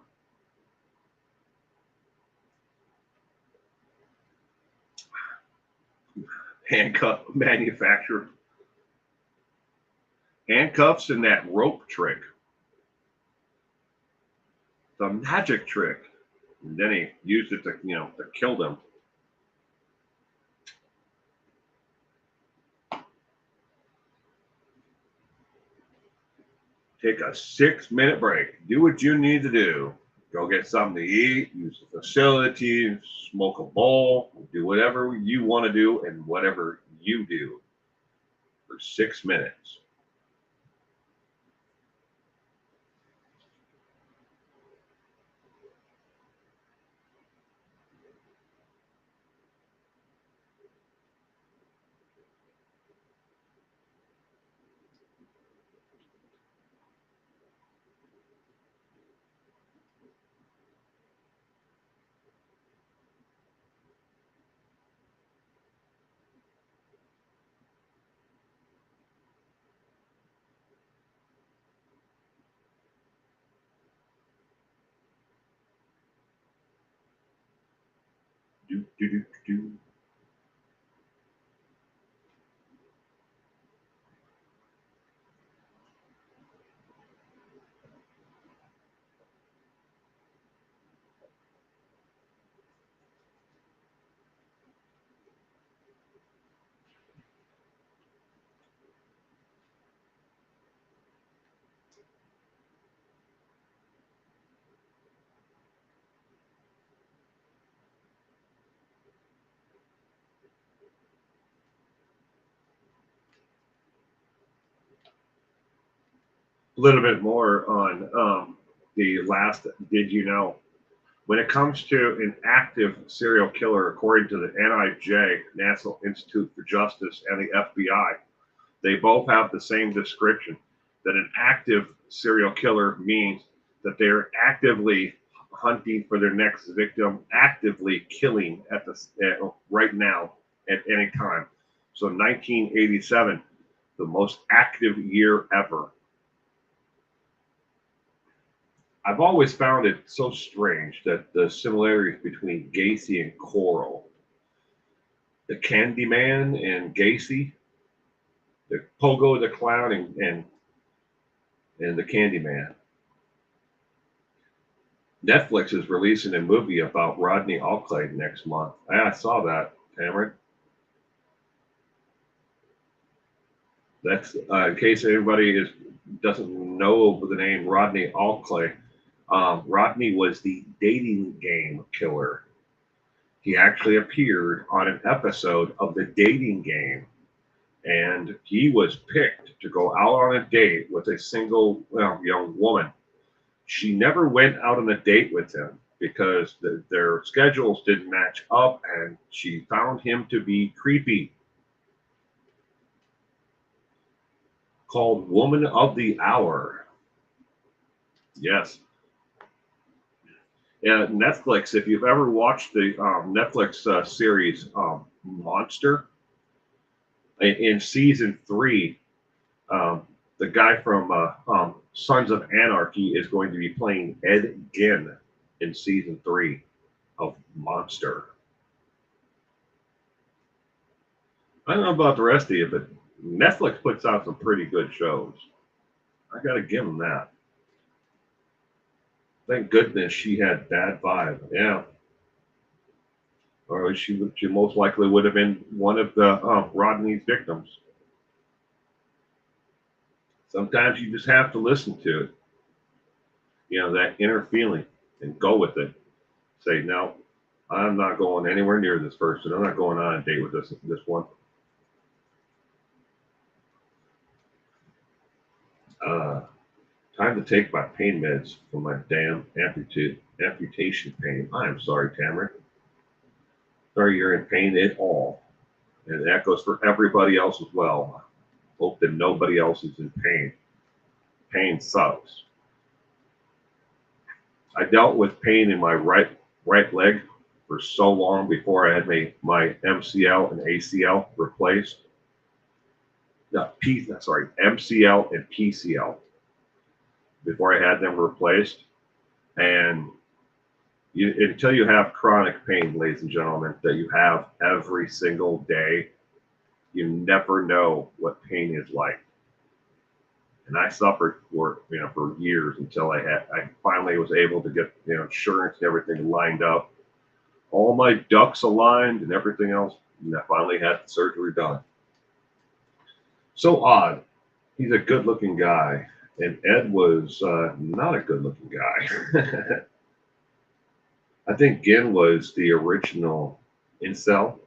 Speaker 1: Handcuff manufacturer. Handcuffs and that rope trick. The magic trick. And then he used it to kill them. Take a 6-minute break. Do what you need to do. Go get something to eat, use the facility, smoke a bowl, do whatever you want to do and whatever you do for 6 minutes. Do, do, do, do. A little bit more on the last Did You Know? When it comes to an active serial killer, according to the NIJ, National Institute for Justice, and the FBI, they both have the same description that an active serial killer means that they're actively hunting for their next victim, actively killing right now at any time. So 1987, the most active year ever. I've always found it so strange that the similarities between Gacy and Coral, the Candyman and Gacy, the Pogo the Clown and the Candyman. Netflix is releasing a movie about Rodney Alclay next month. I saw that, Cameron. That's in case anybody doesn't know the name Rodney Alclay. Rodney was the dating game killer. He actually appeared on an episode of the dating game, and he was picked to go out on a date with a single young woman. She never went out on a date with him because their schedules didn't match up, and she found him to be creepy. Called Woman of the Hour. Yes. And Netflix, if you've ever watched the Netflix series Monster, in season 3, the guy from Sons of Anarchy is going to be playing Ed Gein in season 3 of Monster. I don't know about the rest of you, but Netflix puts out some pretty good shows. I got to give them that. Thank goodness she had Bad Vibe. Yeah. Or she most likely would have been one of the Rodney's victims. Sometimes you just have to listen to it. That inner feeling, and go with it. Say, no, I'm not going anywhere near this person. I'm not going on a date with this one. Time to take my pain meds for my damn amputation pain. I'm sorry, Tamara. Sorry you're in pain at all. And that goes for everybody else as well. Hope that nobody else is in pain. Pain sucks. I dealt with pain in my right leg for so long before I had my MCL and ACL replaced. MCL and PCL before I had them replaced. And until you have chronic pain, ladies and gentlemen, that you have every single day, you never know what pain is like. And I suffered for years until I finally was able to get insurance and everything lined up, all my ducks aligned and everything else, and I finally had the surgery done. So odd. He's a good-looking guy, and Ed was not a good-looking guy. I think Gein was the original incel.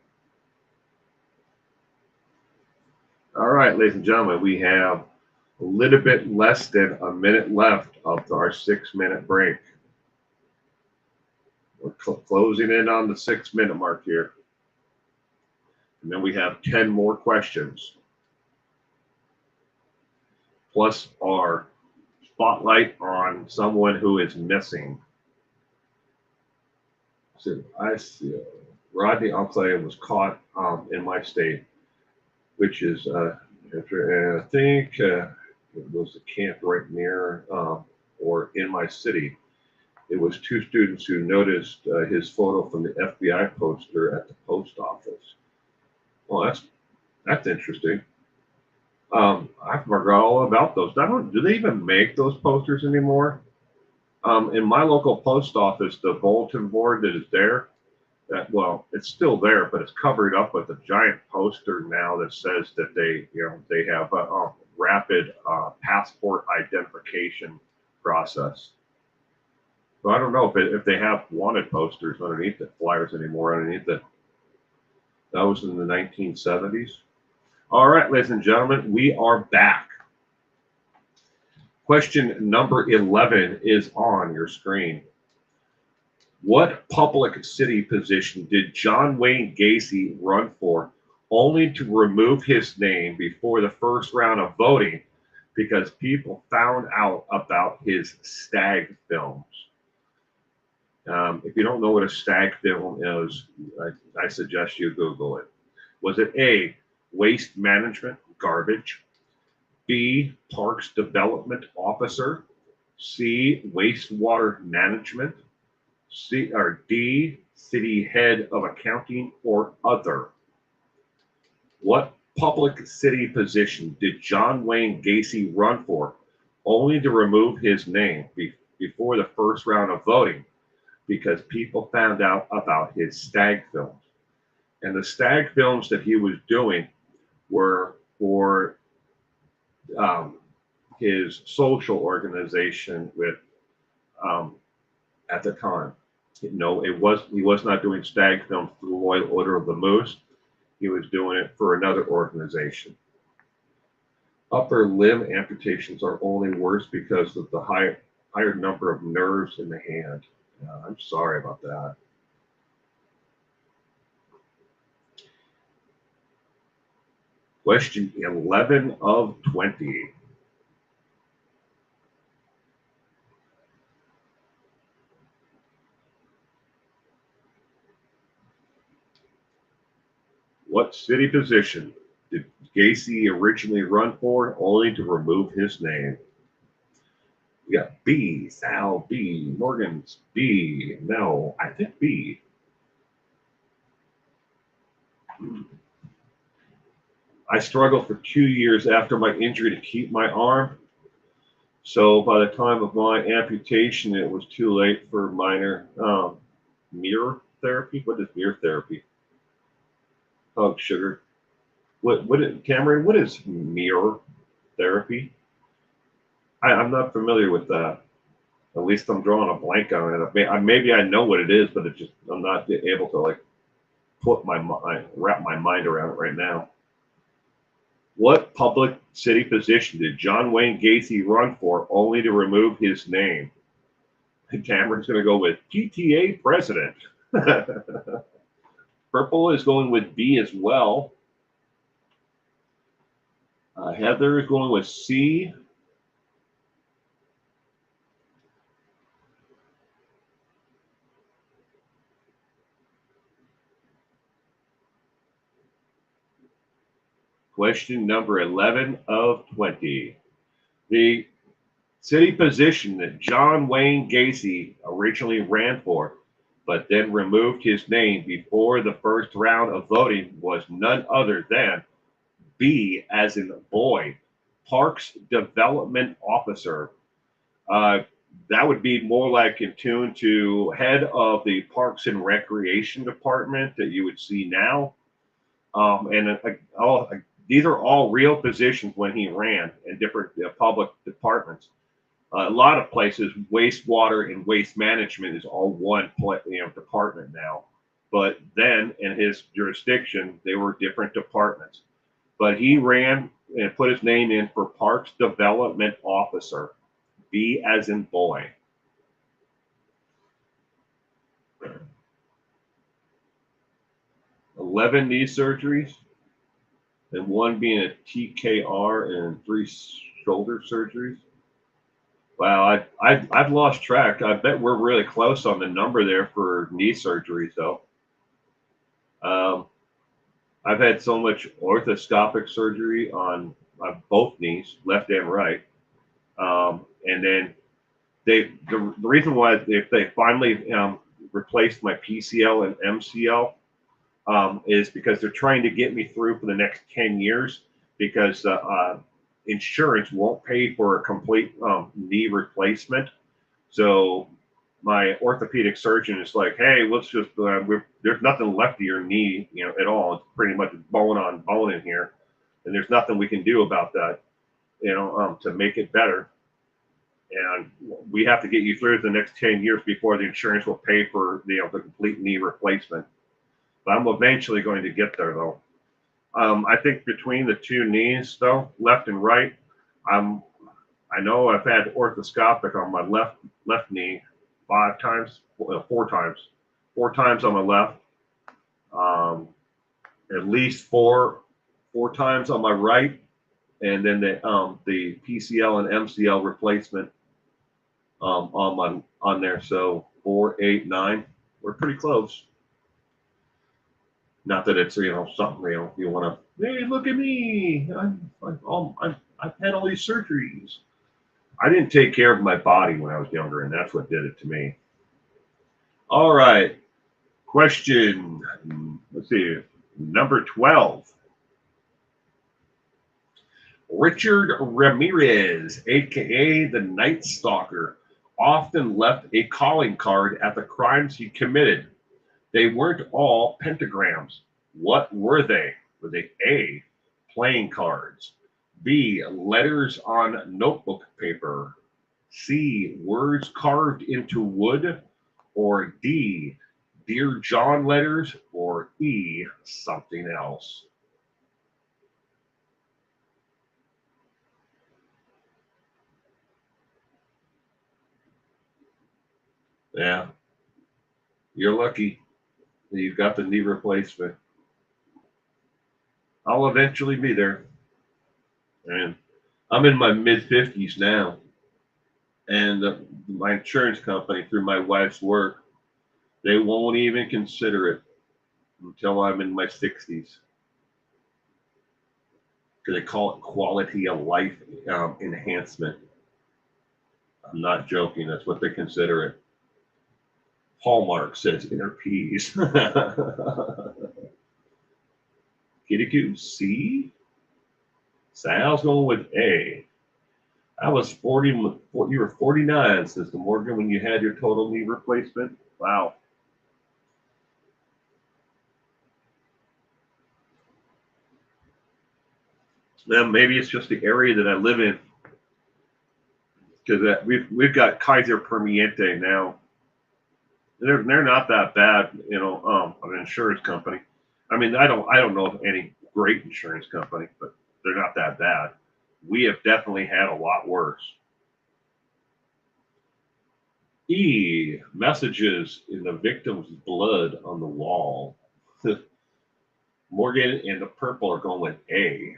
Speaker 1: All right, ladies and gentlemen, we have a little bit less than a minute left of our 6-minute break. We're closing in on the 6-minute mark here. And then we have 10 more questions. Plus our spotlight on someone who is missing. So I see Rodney Alclay was caught in my state, which is, I think it was a camp right near or in my city. It was 2 students who noticed his photo from the FBI poster at the post office. Well, that's interesting. I forgot all about those. Do they even make those posters anymore? In my local post office, the bulletin board that is there, it's still there, but it's covered up with a giant poster now that says that they have a rapid passport identification process. So I don't know if they have wanted posters underneath the flyers anymore underneath it. That was in the 1970s. All right, ladies and gentlemen, we are back. Question number 11 is on your screen. What public city position did John Wayne Gacy run for, only to remove his name before the first round of voting because people found out about his stag films? If you don't know what a stag film is, I suggest you Google it. Was it A, waste management, garbage? B, parks development officer? C, wastewater management? C or D, city head of accounting or other? What public city position did John Wayne Gacy run for, only to remove his name before the first round of voting because people found out about his stag films? And the stag films that he was doing were for his social organization with at the time. No, he was not doing stag films for the Royal Order of the Moose. He was doing it for another organization. Upper limb amputations are only worse because of the higher number of nerves in the hand. I'm sorry about that. Question 11 of 20. What city position did Gacy originally run for, only to remove his name? We got B, Sal B, Morgan's B. No, I think B. I struggled for 2 years after my injury to keep my arm. So by the time of my amputation, it was too late for minor mirror therapy. What is mirror therapy? Oh, sugar. Cameron, what is mirror therapy? I'm not familiar with that. At least I'm drawing a blank on it. Maybe I know what it is, but I'm not able to like wrap my mind around it right now. What public city position did John Wayne Gacy run for, only to remove his name? Cameron's going to go with PTA president. Purple is going with B as well. Heather is going with C. Question number 11 of 20. The city position that John Wayne Gacy originally ran for, but then removed his name before the first round of voting, was none other than B, as in boy, Parks Development Officer. That would be more like in tune to head of the Parks and Recreation Department that you would see now. These are all real positions when he ran in different public departments. A lot of places, wastewater and waste management is all one department now. But then in his jurisdiction, they were different departments. But he ran and put his name in for Parks Development Officer, B as in boy. $11 knee surgeries, and one being a TKR and 3 shoulder surgeries. Wow, I've lost track. I bet we're really close on the number there for knee surgeries, though. I've had so much orthoscopic surgery on both knees, left and right. And then the reason why if they finally replaced my PCL and MCL is because they're trying to get me through for the next 10 years because insurance won't pay for a complete knee replacement. So my orthopedic surgeon is like, hey, let's just there's nothing left of your knee, at all. It's pretty much bone on bone in here, and there's nothing we can do about that, to make it better. And we have to get you through the next 10 years before the insurance will pay for the complete knee replacement. But I'm eventually going to get there, though. I think between the two knees, though, left and right, I'm I know I've had orthoscopic on my left knee 5 times, 4 times, 4 times on my left, um, at least four times on my right, and then the PCL and MCL replacement on there. So 4, 8, 9. We're pretty close. Not that it's something you want to. Hey, look at me! I've had all these surgeries. I didn't take care of my body when I was younger, and that's what did it to me. All right, question. Let's see, number 12. Richard Ramirez, aka the Night Stalker, often left a calling card at the crimes he committed. They weren't all pentagrams. What were they? Were they A, playing cards, B, letters on notebook paper, C, words carved into wood, or D, Dear John letters, or E, something else? Yeah, you're lucky that you've got the knee replacement. I'll eventually be there. And I'm in my mid 50s now. And my insurance company, through my wife's work, they won't even consider it until I'm in my 60s. Because they call it quality of life enhancement. I'm not joking. That's what they consider it. Hallmark says inner peace. Kitty coo, C. Sal's going with A. I was 40, you were 49, Sister Morgan, when you had your total knee replacement. Wow. Then maybe it's just the area that I live in, because we've got Kaiser Permanente now. They're not that bad, an insurance company. I mean, I don't know of any great insurance company, but they're not that bad. We have definitely had a lot worse. E, messages in the victim's blood on the wall. Morgan and the purple are going with A.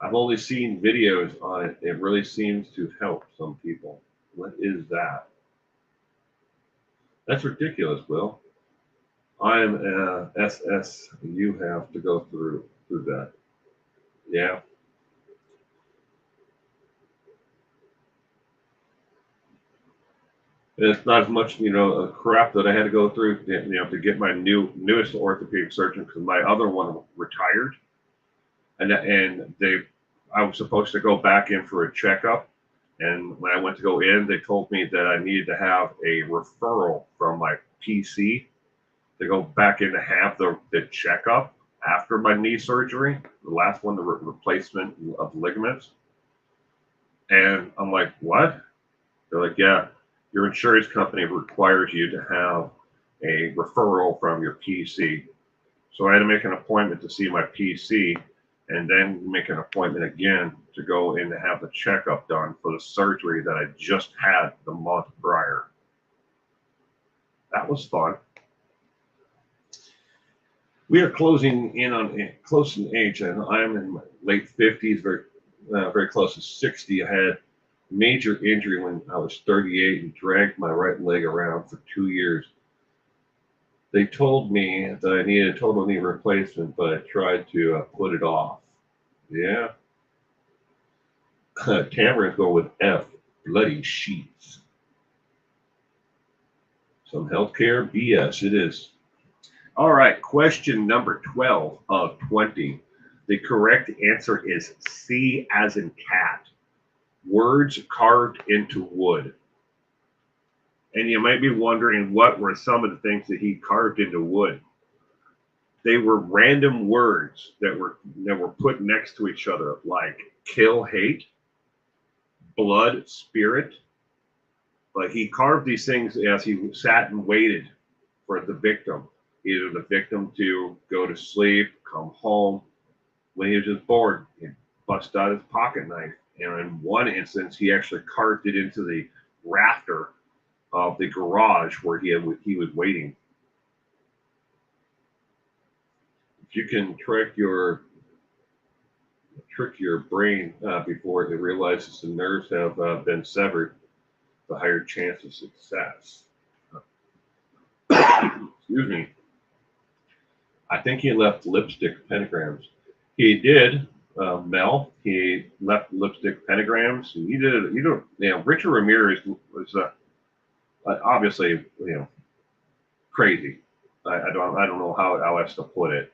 Speaker 1: I've only seen videos on it. It really seems to help some people. What is that? That's ridiculous, Will. I'm SS, and you have to go through that. Yeah. And it's not as much, crap that I had to go through, to get my newest orthopedic surgeon, because my other one retired, and I was supposed to go back in for a checkup, and when I went to go in, they told me that I needed to have a referral from my PC to go back in to have the checkup after my knee surgery, the last one, the replacement of ligaments. And I'm like, what? They're like, yeah, your insurance company requires you to have a referral from your PC. So I had to make an appointment to see my PC, and then make an appointment again to go in to have the checkup done for the surgery that I just had the month prior. That was fun. We are closing in on close in age, and I'm in my late 50s, very close to 60. I had major injury when I was 38 and dragged my right leg around for 2 years. They told me that I needed a total knee replacement, but I tried to put it off. Yeah. Tamara's going with F, bloody sheets. Some healthcare BS, it is. All right, question number 12 of 20. The correct answer is C as in cat. Words carved into wood. And you might be wondering what were some of the things that he carved into wood. They were random words that were put next to each other, like kill, hate, blood, spirit. But he carved these things as he sat and waited for the victim. either the victim to go to sleep, come home. When he was just bored, he'd bust out his pocket knife. And in one instance, he actually carved it into the rafter of the garage where he was waiting. If you can trick your brain before it realizes the nerves have been severed, the higher chance of success. Excuse me. I think he left lipstick pentagrams. He did, Mel. He left lipstick pentagrams. He did. Richard Ramirez was obviously, crazy. I don't know how else to put it.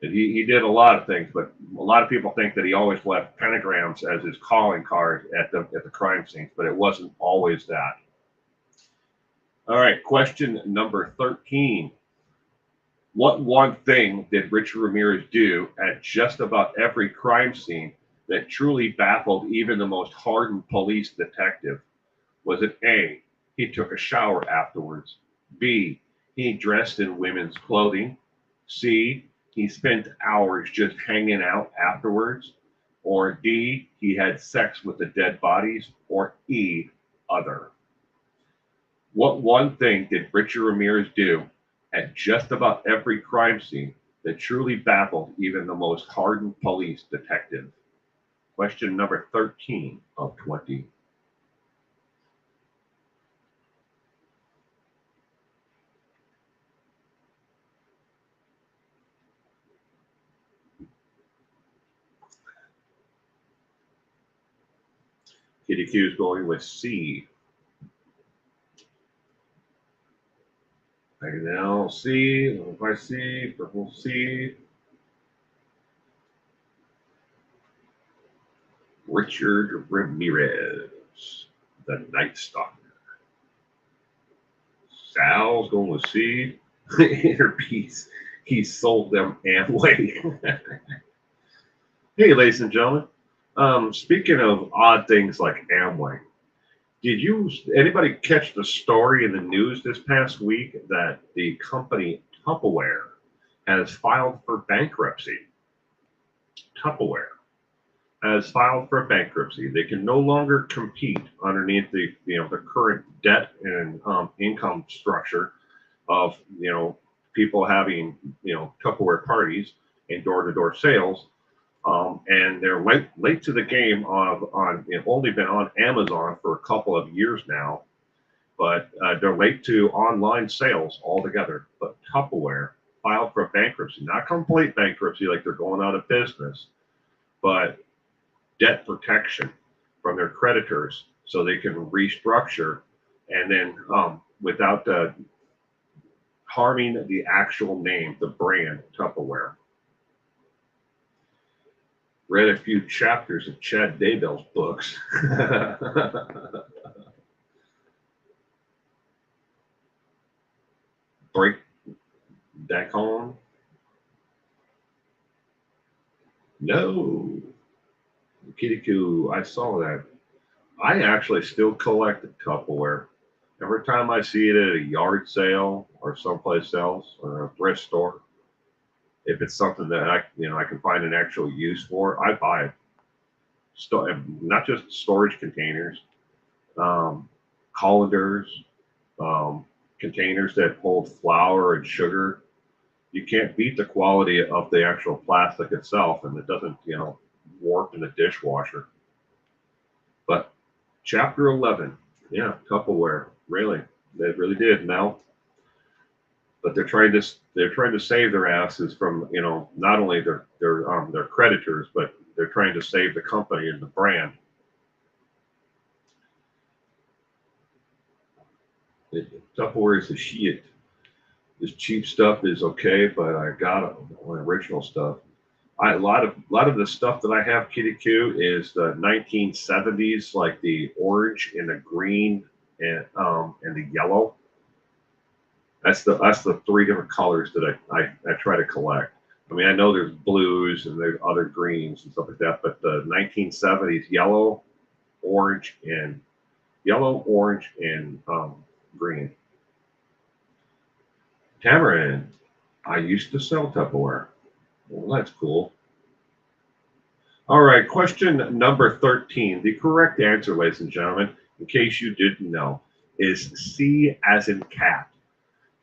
Speaker 1: And he did a lot of things, but a lot of people think that he always left pentagrams as his calling card at the crime scenes, but it wasn't always that. All right, question number 13. What one thing did Richard Ramirez do at just about every crime scene that truly baffled even the most hardened police detective? Was it A, he took a shower afterwards, B, he dressed in women's clothing, C, he spent hours just hanging out afterwards, or D, he had sex with the dead bodies, or E, other? What one thing did Richard Ramirez do at just about every crime scene that truly baffled even the most hardened police detective? Question number 13 of 20. Kitty Q is going with C. Right now, C. If I see, purple C. Richard Ramirez, the Night Stalker. Sal's going with C. Interpiece. He sold them Amway. Hey, ladies and gentlemen. Speaking of odd things like Amway, did anybody catch the story in the news this past week that the company Tupperware has filed for bankruptcy? Tupperware has filed for bankruptcy. They can no longer compete underneath the current debt and income structure of people having Tupperware parties and door-to-door sales. And they're late to the game only been on Amazon for a couple of years now, but they're late to online sales altogether. But Tupperware filed for bankruptcy, not complete bankruptcy like they're going out of business, but debt protection from their creditors so they can restructure and then without harming the actual name, the brand Tupperware. Read a few chapters of Chad Daybell's books. Break back home? No. Kitty Coo, I saw that. I actually still collect the Tupperware. Every time I see it at a yard sale or someplace else or a thrift store, if it's something that I can find an actual use for, I buy it. Not just storage containers, colanders, containers that hold flour and sugar. You can't beat the quality of the actual plastic itself, and it doesn't, warp in the dishwasher. But chapter 11, yeah, Tupperware, really, they really did, Mel. But they're trying to save their asses from not only their creditors, but they're trying to save the company and the brand. Tupperware is the shit. This cheap stuff is okay, but I got my original stuff. A lot of the stuff that I have, Kitty Q, is the 1970s, like the orange and the green and the yellow. That's the three different colors that I try to collect. I mean, I know there's blues and there's other greens and stuff like that, but the 1970s yellow, orange, and green. Tamarind, I used to sell Tupperware. Well, that's cool. All right, question number 13. The correct answer, ladies and gentlemen, in case you didn't know, is C as in cat.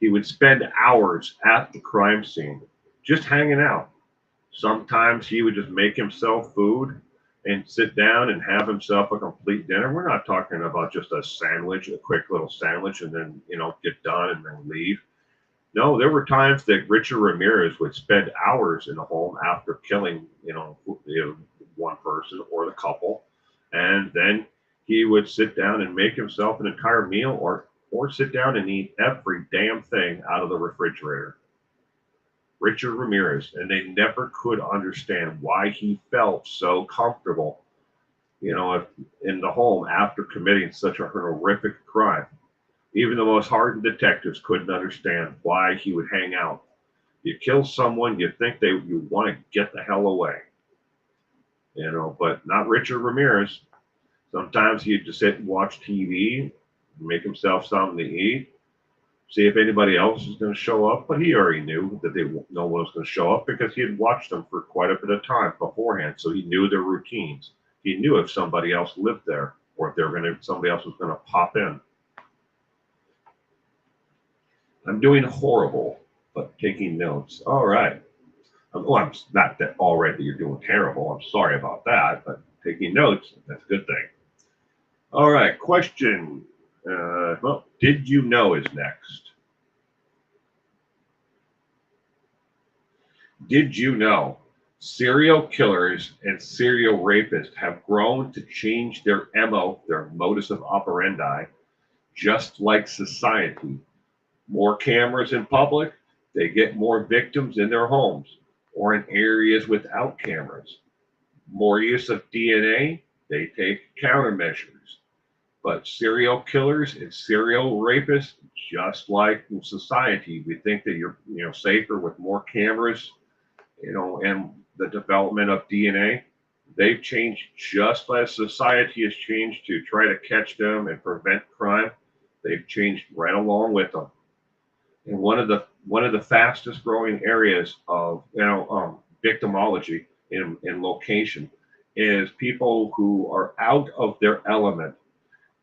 Speaker 1: He would spend hours at the crime scene just hanging out. Sometimes he would just make himself food and sit down and have himself a complete dinner. We're not talking about just a sandwich, a quick little sandwich, and then, get done and then leave. No, there were times that Richard Ramirez would spend hours in the home after killing, one person or the couple, and then he would sit down and make himself an entire meal, or sit down and eat every damn thing out of the refrigerator. Richard Ramirez, and they never could understand why he felt so comfortable, in the home after committing such a horrific crime. Even the most hardened detectives couldn't understand why he would hang out. You kill someone, you think you want to get the hell away, but not Richard Ramirez. Sometimes he'd just sit and watch TV, make himself something to eat, see if anybody else was going to show up. But he already knew that no one was going to show up because he had watched them for quite a bit of time beforehand. So he knew their routines. He knew if somebody else lived there or if somebody else was going to pop in. I'm doing horrible, but taking notes. All right. I'm not that already you're doing terrible. I'm sorry about that, but taking notes, that's a good thing. All right. Question. Did you know is next. Did you know serial killers and serial rapists have grown to change their MO, their modus of operandi, just like society? More cameras in public, they get more victims in their homes or in areas without cameras. More use of DNA, they take countermeasures. But serial killers and serial rapists, just like in society, we think that you're safer with more cameras, and the development of DNA. They've changed just as society has changed to try to catch them and prevent crime. They've changed right along with them. And one of the fastest growing areas of victimology in location is people who are out of their element.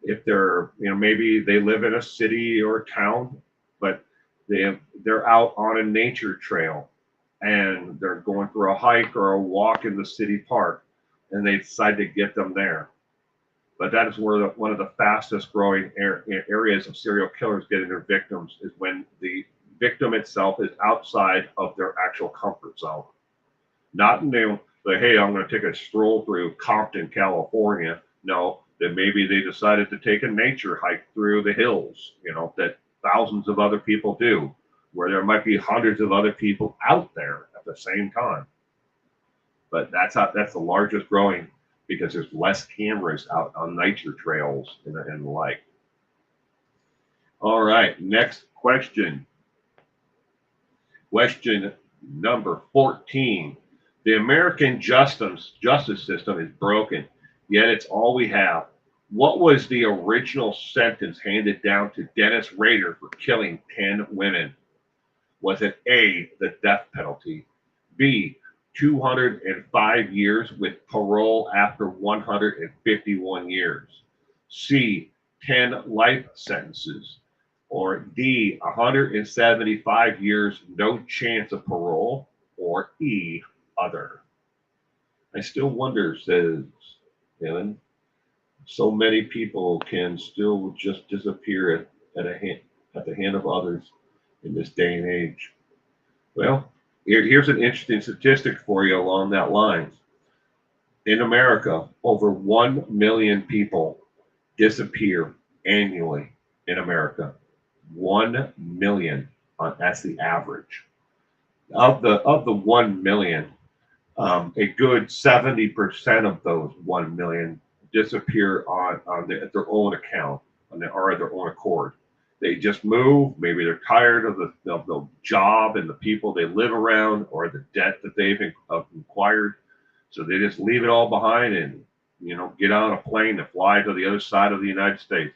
Speaker 1: If they're maybe they live in a city or a town, but they're out on a nature trail and they're going for a hike or a walk in the city park, and they decide to get them there. But that is where one of the fastest growing areas of serial killers getting their victims is when the victim itself is outside of their actual comfort zone. Not like, hey, I'm going to take a stroll through Compton, California. No, that maybe they decided to take a nature hike through the hills, that thousands of other people do, where there might be hundreds of other people out there at the same time. But that's the largest growing because there's less cameras out on nature trails and the like. All right, next question. Question number 14. The American justice system is broken, yet it's all we have. What was the original sentence handed down to Dennis Rader for killing 10 women? Was it A, the death penalty, B, 205 years with parole after 151 years, C, 10 life sentences, or D, 175 years, no chance of parole, or E, other? I still wonder, says Helen, so many people can still just disappear at the hand of others in this day and age. Well, here's an interesting statistic for you along that line. In America, over 1 million people disappear annually in America. 1 million. That's the average. Of the 1 million, a good 70% of those 1 million disappear at their own account or at their own accord. They just move. Maybe they're tired of the job and the people they live around or the debt that they've acquired. So they just leave it all behind and, get on a plane to fly to the other side of the United States.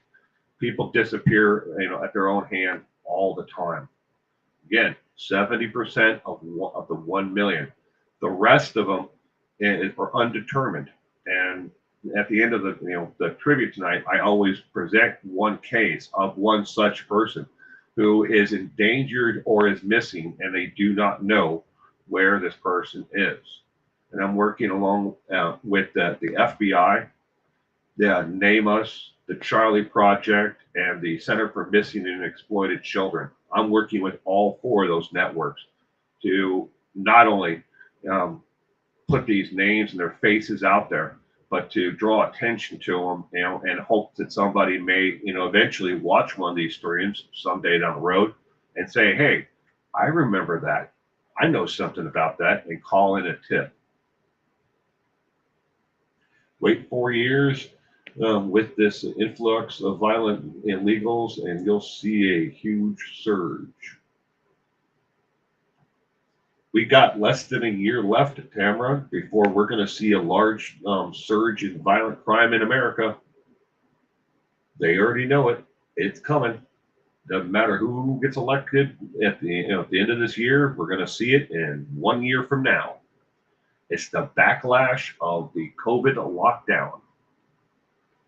Speaker 1: People disappear, at their own hand all the time. Again, 70% of the 1 million. The rest of them are undetermined. And at the end of the trivia tonight, I always present one case of one such person who is endangered or is missing, and they do not know where this person is. And I'm working along with the FBI, the Name Us, the Charlie Project, and the Center for Missing and Exploited Children. I'm working with all four of those networks to not only um, put these names and their faces out there, but to draw attention to them, and hope that somebody may, eventually watch one of these streams someday down the road and say, "Hey, I remember that. I know something about that," and call in a tip. Wait 4 years with this influx of violent illegals, and you'll see a huge surge. We got less than a year left, Tamara, before we're going to see a large surge in violent crime in America. They already know it. It's coming. Doesn't matter who gets elected at the end of this year. We're going to see it in 1 year from now. It's the backlash of the COVID lockdown,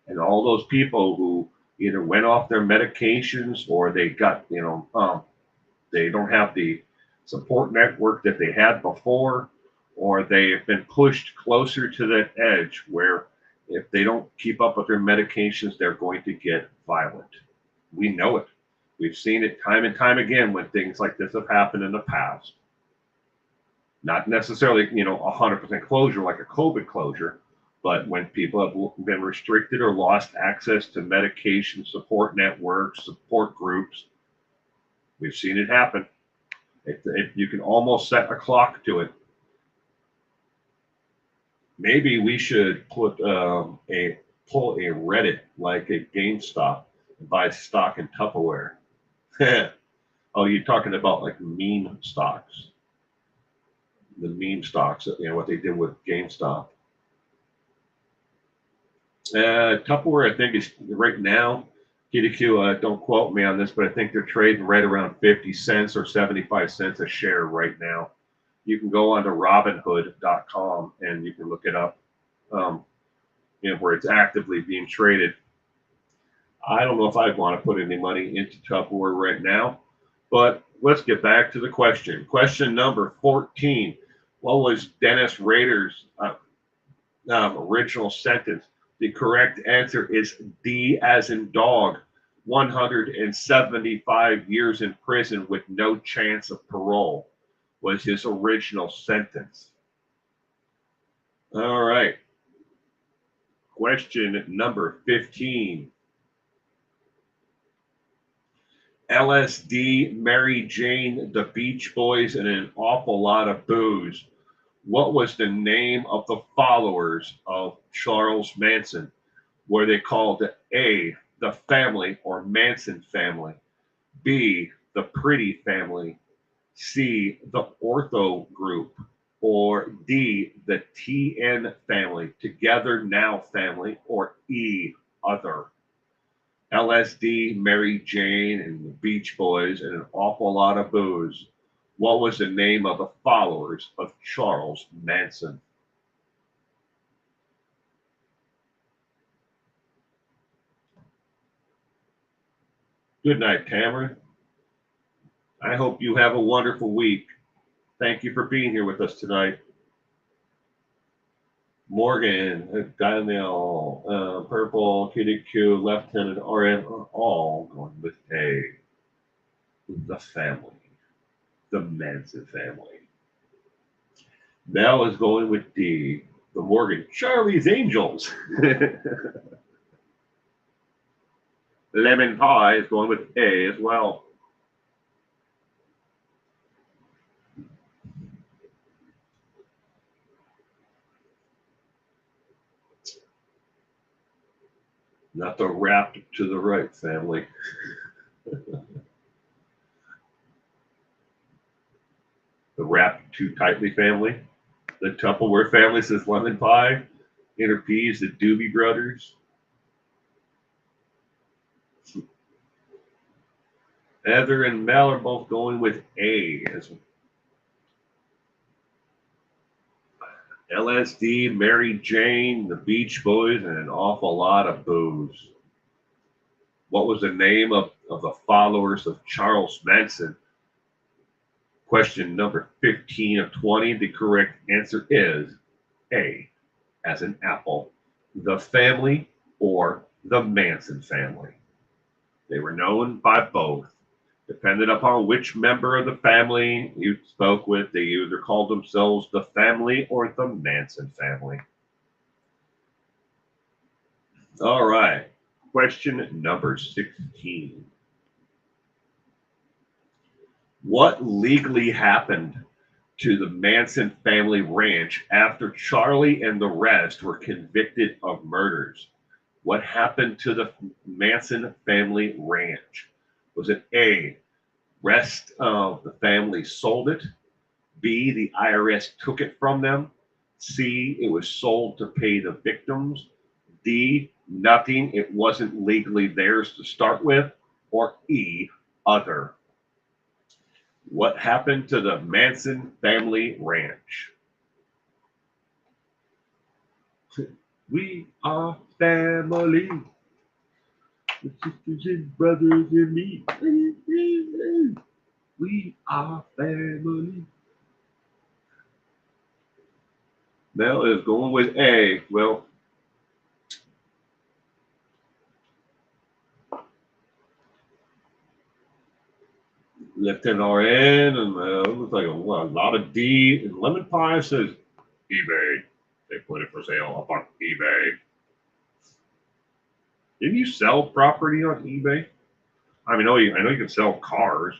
Speaker 1: and all those people who either went off their medications, or they got, they don't have the support network that they had before, or they have been pushed closer to that edge where if they don't keep up with their medications, they're going to get violent. We know it. We've seen it time and time again when things like this have happened in the past. Not necessarily, 100% closure like a COVID closure, but when people have been restricted or lost access to medication support networks, support groups, we've seen it happen. You can almost set a clock to it. Maybe we should pull a Reddit like a GameStop and buy stock in Tupperware. Oh, you're talking about like meme stocks, the meme stocks, what they did with GameStop. Tupperware, I think, is right now, KDQ, don't quote me on this, but I think they're trading right around 50 cents or 75 cents a share right now. You can go on to robinhood.com and you can look it up, where it's actively being traded. I don't know if I'd want to put any money into Tupperware right now, but let's get back to the question. Question number 14. What was Dennis Rader's original sentence? The correct answer is D as in dog. 175 years in prison with no chance of parole was his original sentence. All right. Question number 15. LSD, Mary Jane, the Beach Boys, and an awful lot of booze. What was the name of the followers of Charles Manson? Were they called A, the family or Manson family, B, the Pretty family, C, the Ortho group, or D, the TN family, Together Now family, or E, other? LSD, Mary Jane, and the Beach Boys, and an awful lot of booze. What was the name of the followers of Charles Manson? Good night, Tamara. I hope you have a wonderful week. Thank you for being here with us tonight. Morgan, Daniel, Purple, KDQ, Lieutenant RM are all going with A. The family. The Manson family. Mel is going with D. The Morgan. Charlie's Angels. Lemon Pie is going with A as well. Not the wrapped to the right family. The wrapped too tightly family. The Tupperware family says lemon pie. Inner Peas, the Doobie Brothers. Heather and Mel are both going with A. As LSD, Mary Jane, the Beach Boys, and an awful lot of booze. What was the name of the followers of Charles Manson? Question number 15 of 20. The correct answer is A, as in apple, the family, or the Manson family. They were known by both. Depending upon which member of the family you spoke with, they either called themselves the family or the Manson family. All right. Question number 16. What legally happened to the Manson family ranch after Charlie and the rest were convicted of murders? What happened to the Manson family ranch? Was it A, rest of the family sold it? B, the IRS took it from them? C, it was sold to pay the victims? D, nothing, it wasn't legally theirs to start with? Or E, other? What happened to the Manson family ranch? We are family. The sisters and brothers and me. We are family. Mel is going with A. Well, lifting our end, and it looks like a lot of D. And Lemon Pie says eBay. They put it for sale up on eBay. Didn't you sell property on eBay? I mean, I know you can sell cars,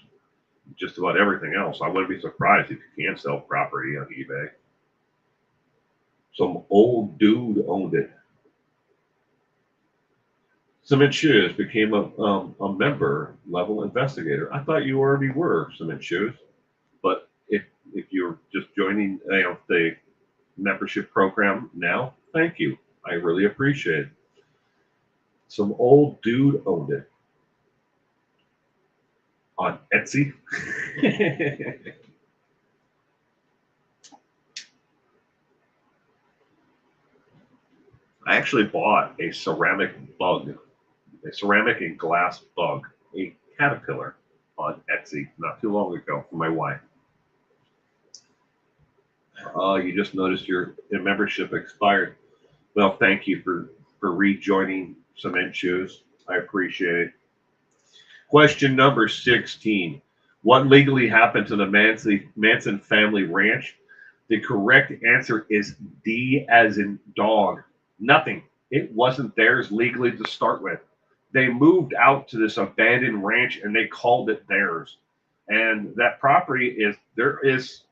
Speaker 1: just about everything else. I wouldn't be surprised if you can sell property on eBay. Some old dude owned it. Cement Shoes became a member level investigator. I thought you already were Cement Shoes, but if you're just joining the membership program now, thank you. I really appreciate it. Some old dude owned it on Etsy. I actually bought a ceramic and glass bug, a caterpillar on Etsy not too long ago for my wife. You just noticed your membership expired. Well, thank you for rejoining Cement Shoes. I appreciate it. Question number 16. What legally happened to the Manson family ranch? The correct answer is D as in dog. Nothing. It wasn't theirs legally to start with. They moved out to this abandoned ranch and they called it theirs. And that property there is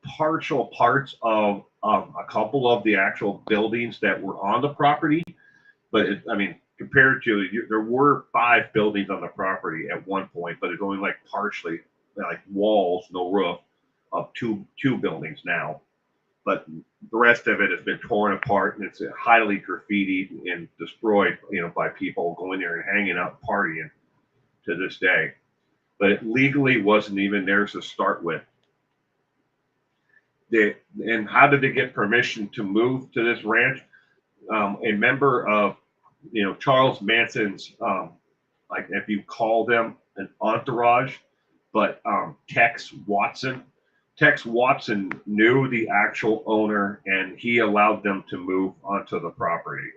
Speaker 1: partial parts of a couple of the actual buildings that were on the property. But I mean, compared to there were 5 buildings on the property at one point, but it's only like partially, like walls, no roof, of two buildings now. But the rest of it has been torn apart and it's highly graffitied and destroyed, by people going there and hanging out, partying to this day. But it legally wasn't even theirs to start with. And how did they get permission to move to this ranch? A member of, Charles Manson's, like if you call them an entourage, but Tex Watson knew the actual owner and he allowed them to move onto the property.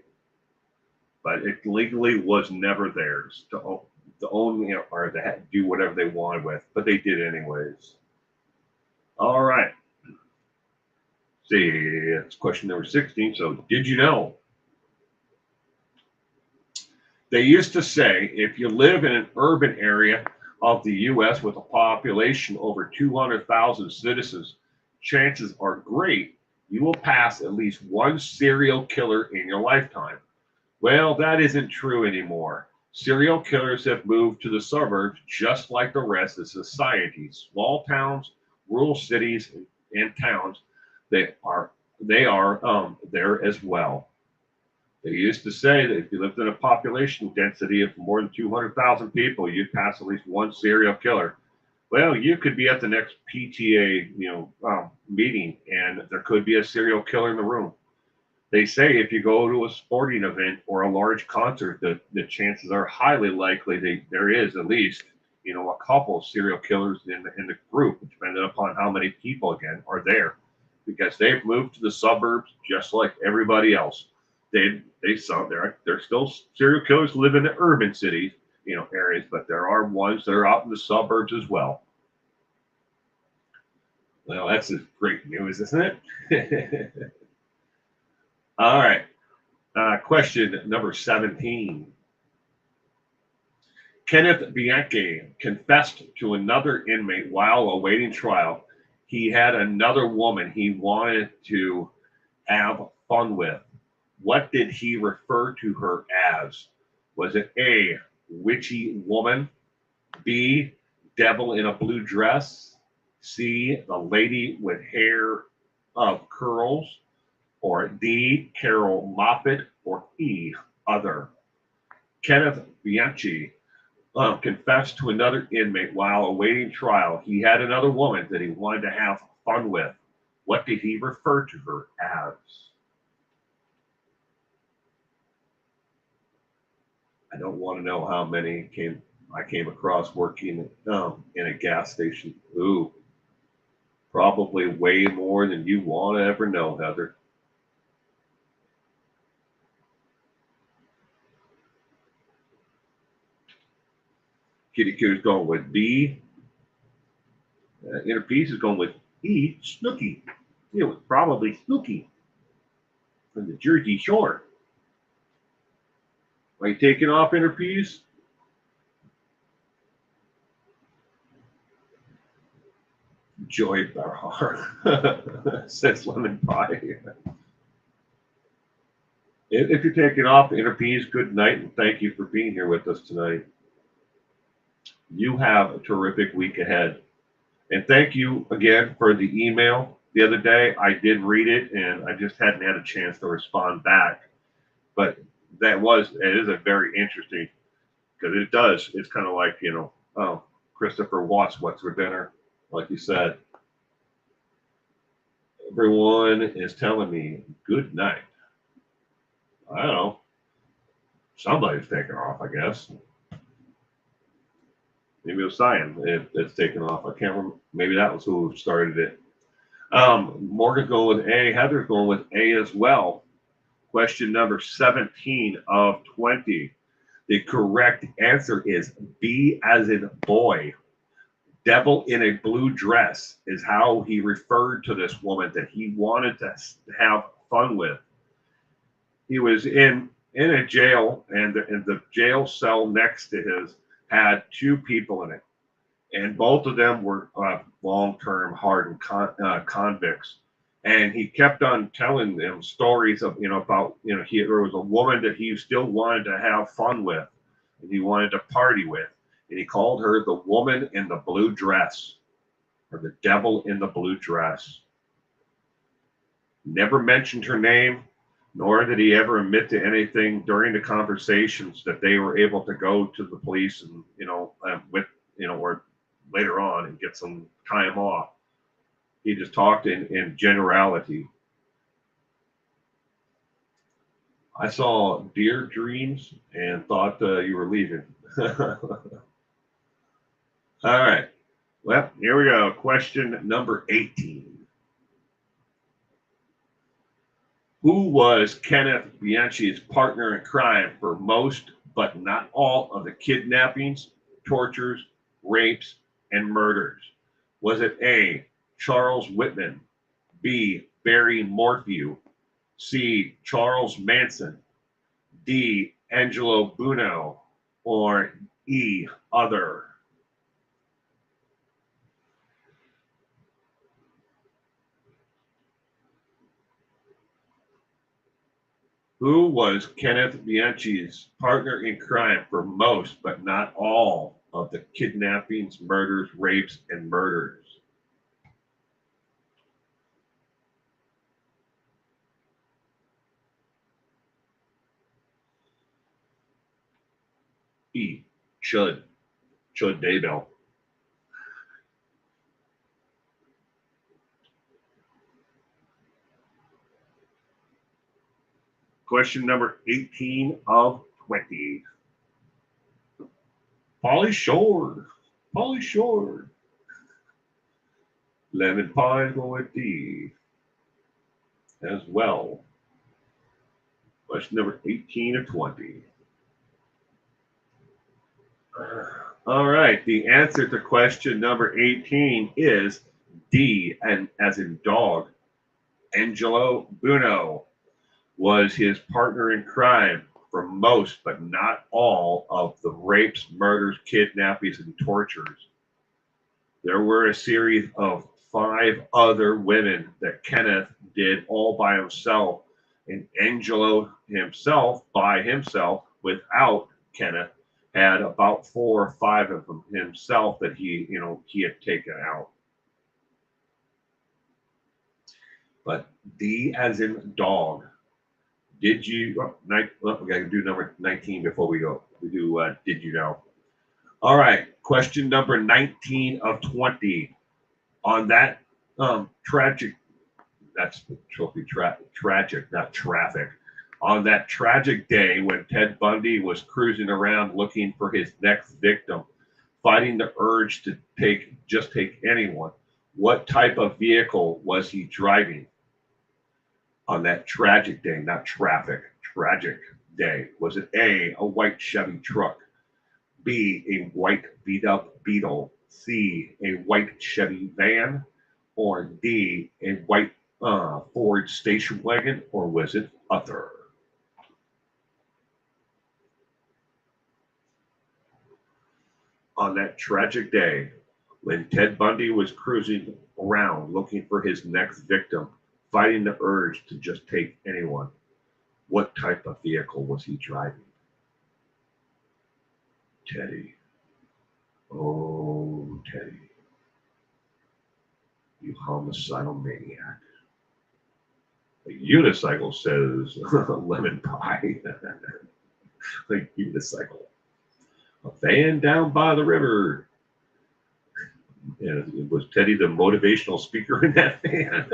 Speaker 1: But it legally was never theirs to own, or to do whatever they wanted with, but they did anyways. All right. See, it's question number 16. So, did you know? They used to say if you live in an urban area of the U.S. with a population over 200,000 citizens, chances are great you will pass at least one serial killer in your lifetime. Well, that isn't true anymore. Serial killers have moved to the suburbs just like the rest of society. Small towns, rural cities, and towns, they are there as well. They used to say that if you lived in a population density of more than 200,000 people, you'd pass at least one serial killer. Well, you could be at the next PTA, meeting, and there could be a serial killer in the room. They say if you go to a sporting event or a large concert, the chances are highly likely there is at least, a couple of serial killers in the group, depending upon how many people again are there, because they've moved to the suburbs just like everybody else. They saw there's still serial killers who live in the urban cities, areas, but there are ones that are out in the suburbs as well. Well, that's just great news, isn't it? All right. Question number 17. Kenneth Bianchi confessed to another inmate while awaiting trial. He had another woman he wanted to have fun with. What did he refer to her as? Was it A, witchy woman, B, devil in a blue dress, C, the lady with hair of curls, or D, Carol Moffat, or E, other? Kenneth Bianchi confessed to another inmate while awaiting trial. He had another woman that he wanted to have fun with. What did he refer to her as? I don't want to know how many I came across working in a gas station. Ooh, probably way more than you want to ever know, Heather. Kitty Coo's going with B. Inner Peace is going with E, Snooky. It was probably Snooky from the Jersey Shore. Are you taking off, Inner Peace? Joy Bar says lemon pie. If you're taking off, Inner Peace, good night and thank you for being here with us tonight. You have a terrific week ahead. And thank you again for the email the other day. I did read it and I just hadn't had a chance to respond back. But it is a very interesting, because it's kind of like, oh, Christopher Watts, what's for dinner? Like you said, everyone is telling me good night. I don't know. Somebody's taking off, I guess. Maybe it was Cyan that's taken off. I can't remember. Maybe that was who started it. Morgan's going with A. Heather's going with A as well. Question number 17 of 20. The correct answer is B as in boy. Devil in a blue dress is how he referred to this woman that he wanted to have fun with. He was in a jail, and the jail cell next to his had two people in it, and both of them were long-term hardened convicts. And he kept on telling them stories of, about, there was a woman that he still wanted to have fun with, and he wanted to party with, and he called her the woman in the blue dress, or the devil in the blue dress. Never mentioned her name, nor did he ever admit to anything during the conversations that they were able to go to the police and, or later on and get some time off. He just talked in generality. I saw Dear Dreams and thought you were leaving. All right. Well, here we go. Question number 18. Who was Kenneth Bianchi's partner in crime for most, but not all, of the kidnappings, tortures, rapes, and murders? Was it A, Charles Whitman, B, Barry Morphew, C, Charles Manson, D, Angelo Buono, or E, other? Who was Kenneth Bianchi's partner in crime for most, but not all, of the kidnappings, murders, rapes, and murders? E. Chud. Chud Daybell. Question number 18 of 20. Polly Shore. Polly Shore. Lemon pie go with D as well. Question number 18 of 20. All right. The answer to question number 18 is D, and as in dog. Angelo Buono was his partner in crime for most, but not all, of the rapes, murders, kidnappings, and tortures. There were a series of 5 other women that Kenneth did all by himself, and Angelo himself, by himself, without Kenneth, had about 4 or 5 of them himself that he had taken out. But D as in dog. Did you? We got to do number 19 before we go. We do. Did you know? All right. Question number 19 of 20. On that tragic. That's trophy tragic, not traffic. On that tragic day when Ted Bundy was cruising around looking for his next victim, fighting the urge to take anyone, what type of vehicle was he driving? On that tragic day, not traffic, tragic day. Was it A, a white Chevy truck, B, a white beat up Beetle, C, a white Chevy van, or D, a white Ford station wagon, or was it other? On that tragic day, when Ted Bundy was cruising around looking for his next victim, fighting the urge to just take anyone, what type of vehicle was he driving? Teddy. Oh, Teddy. You homicidal maniac. A unicycle says lemon pie. A unicycle. A van down by the river. And was Teddy the motivational speaker in that van?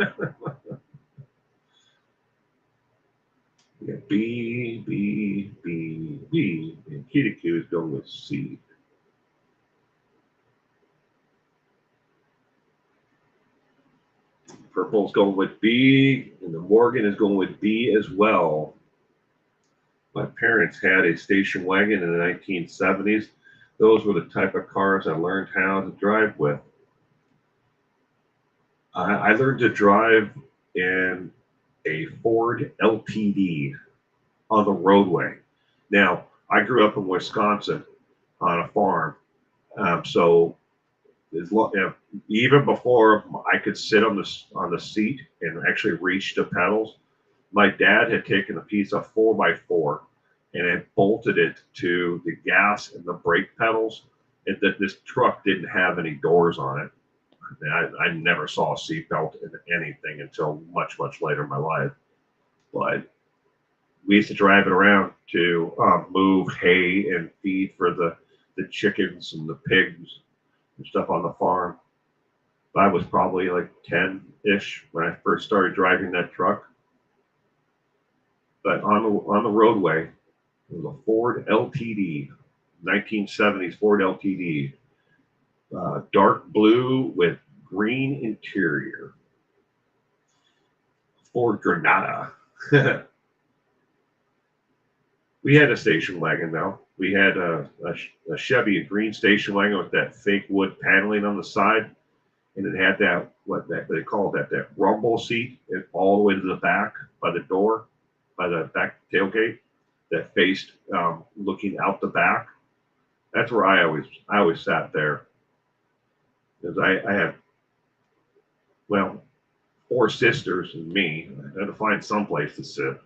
Speaker 1: Yeah, B, B, B, B, and Kirikou is going with C. Purple's going with B, and the Morgan is going with B as well. My parents had a station wagon in the 1970s. Those were the type of cars I learned how to drive with. I learned to drive in a Ford LTD on the roadway. Now, I grew up in Wisconsin on a farm, so even before I could sit on the seat and actually reach the pedals, my dad had taken a piece of 4x4 and had bolted it to the gas and the brake pedals. And that this truck didn't have any doors on it. I never saw a seatbelt in anything until much, much later in my life. But we used to drive it around to move hay and feed for the chickens and the pigs and stuff on the farm. I was probably like 10-ish when I first started driving that truck. But on the roadway, it was a Ford LTD, 1970s Ford LTD, dark blue with green interior. Ford Granada. We had a station wagon though. We had a Chevy, a green station wagon with that fake wood paneling on the side, and it had that they call that rumble seat, and all the way to the back by the door, by the back tailgate that faced looking out the back. That's where I always sat there, because I had 4 sisters and me. I had to find some place to sit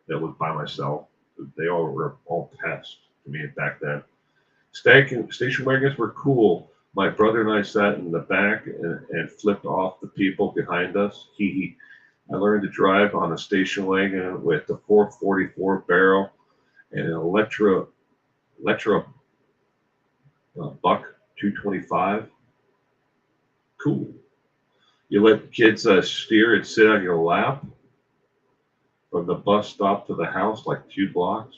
Speaker 1: that was by myself. They all were all pests to me back then. Station wagons were cool. My brother and I sat in the back and flipped off the people behind us. I learned to drive on a station wagon with the 444 barrel and an electro Buck 225. Cool. You let kids steer and sit on your lap from the bus stop to the house, like 2 blocks.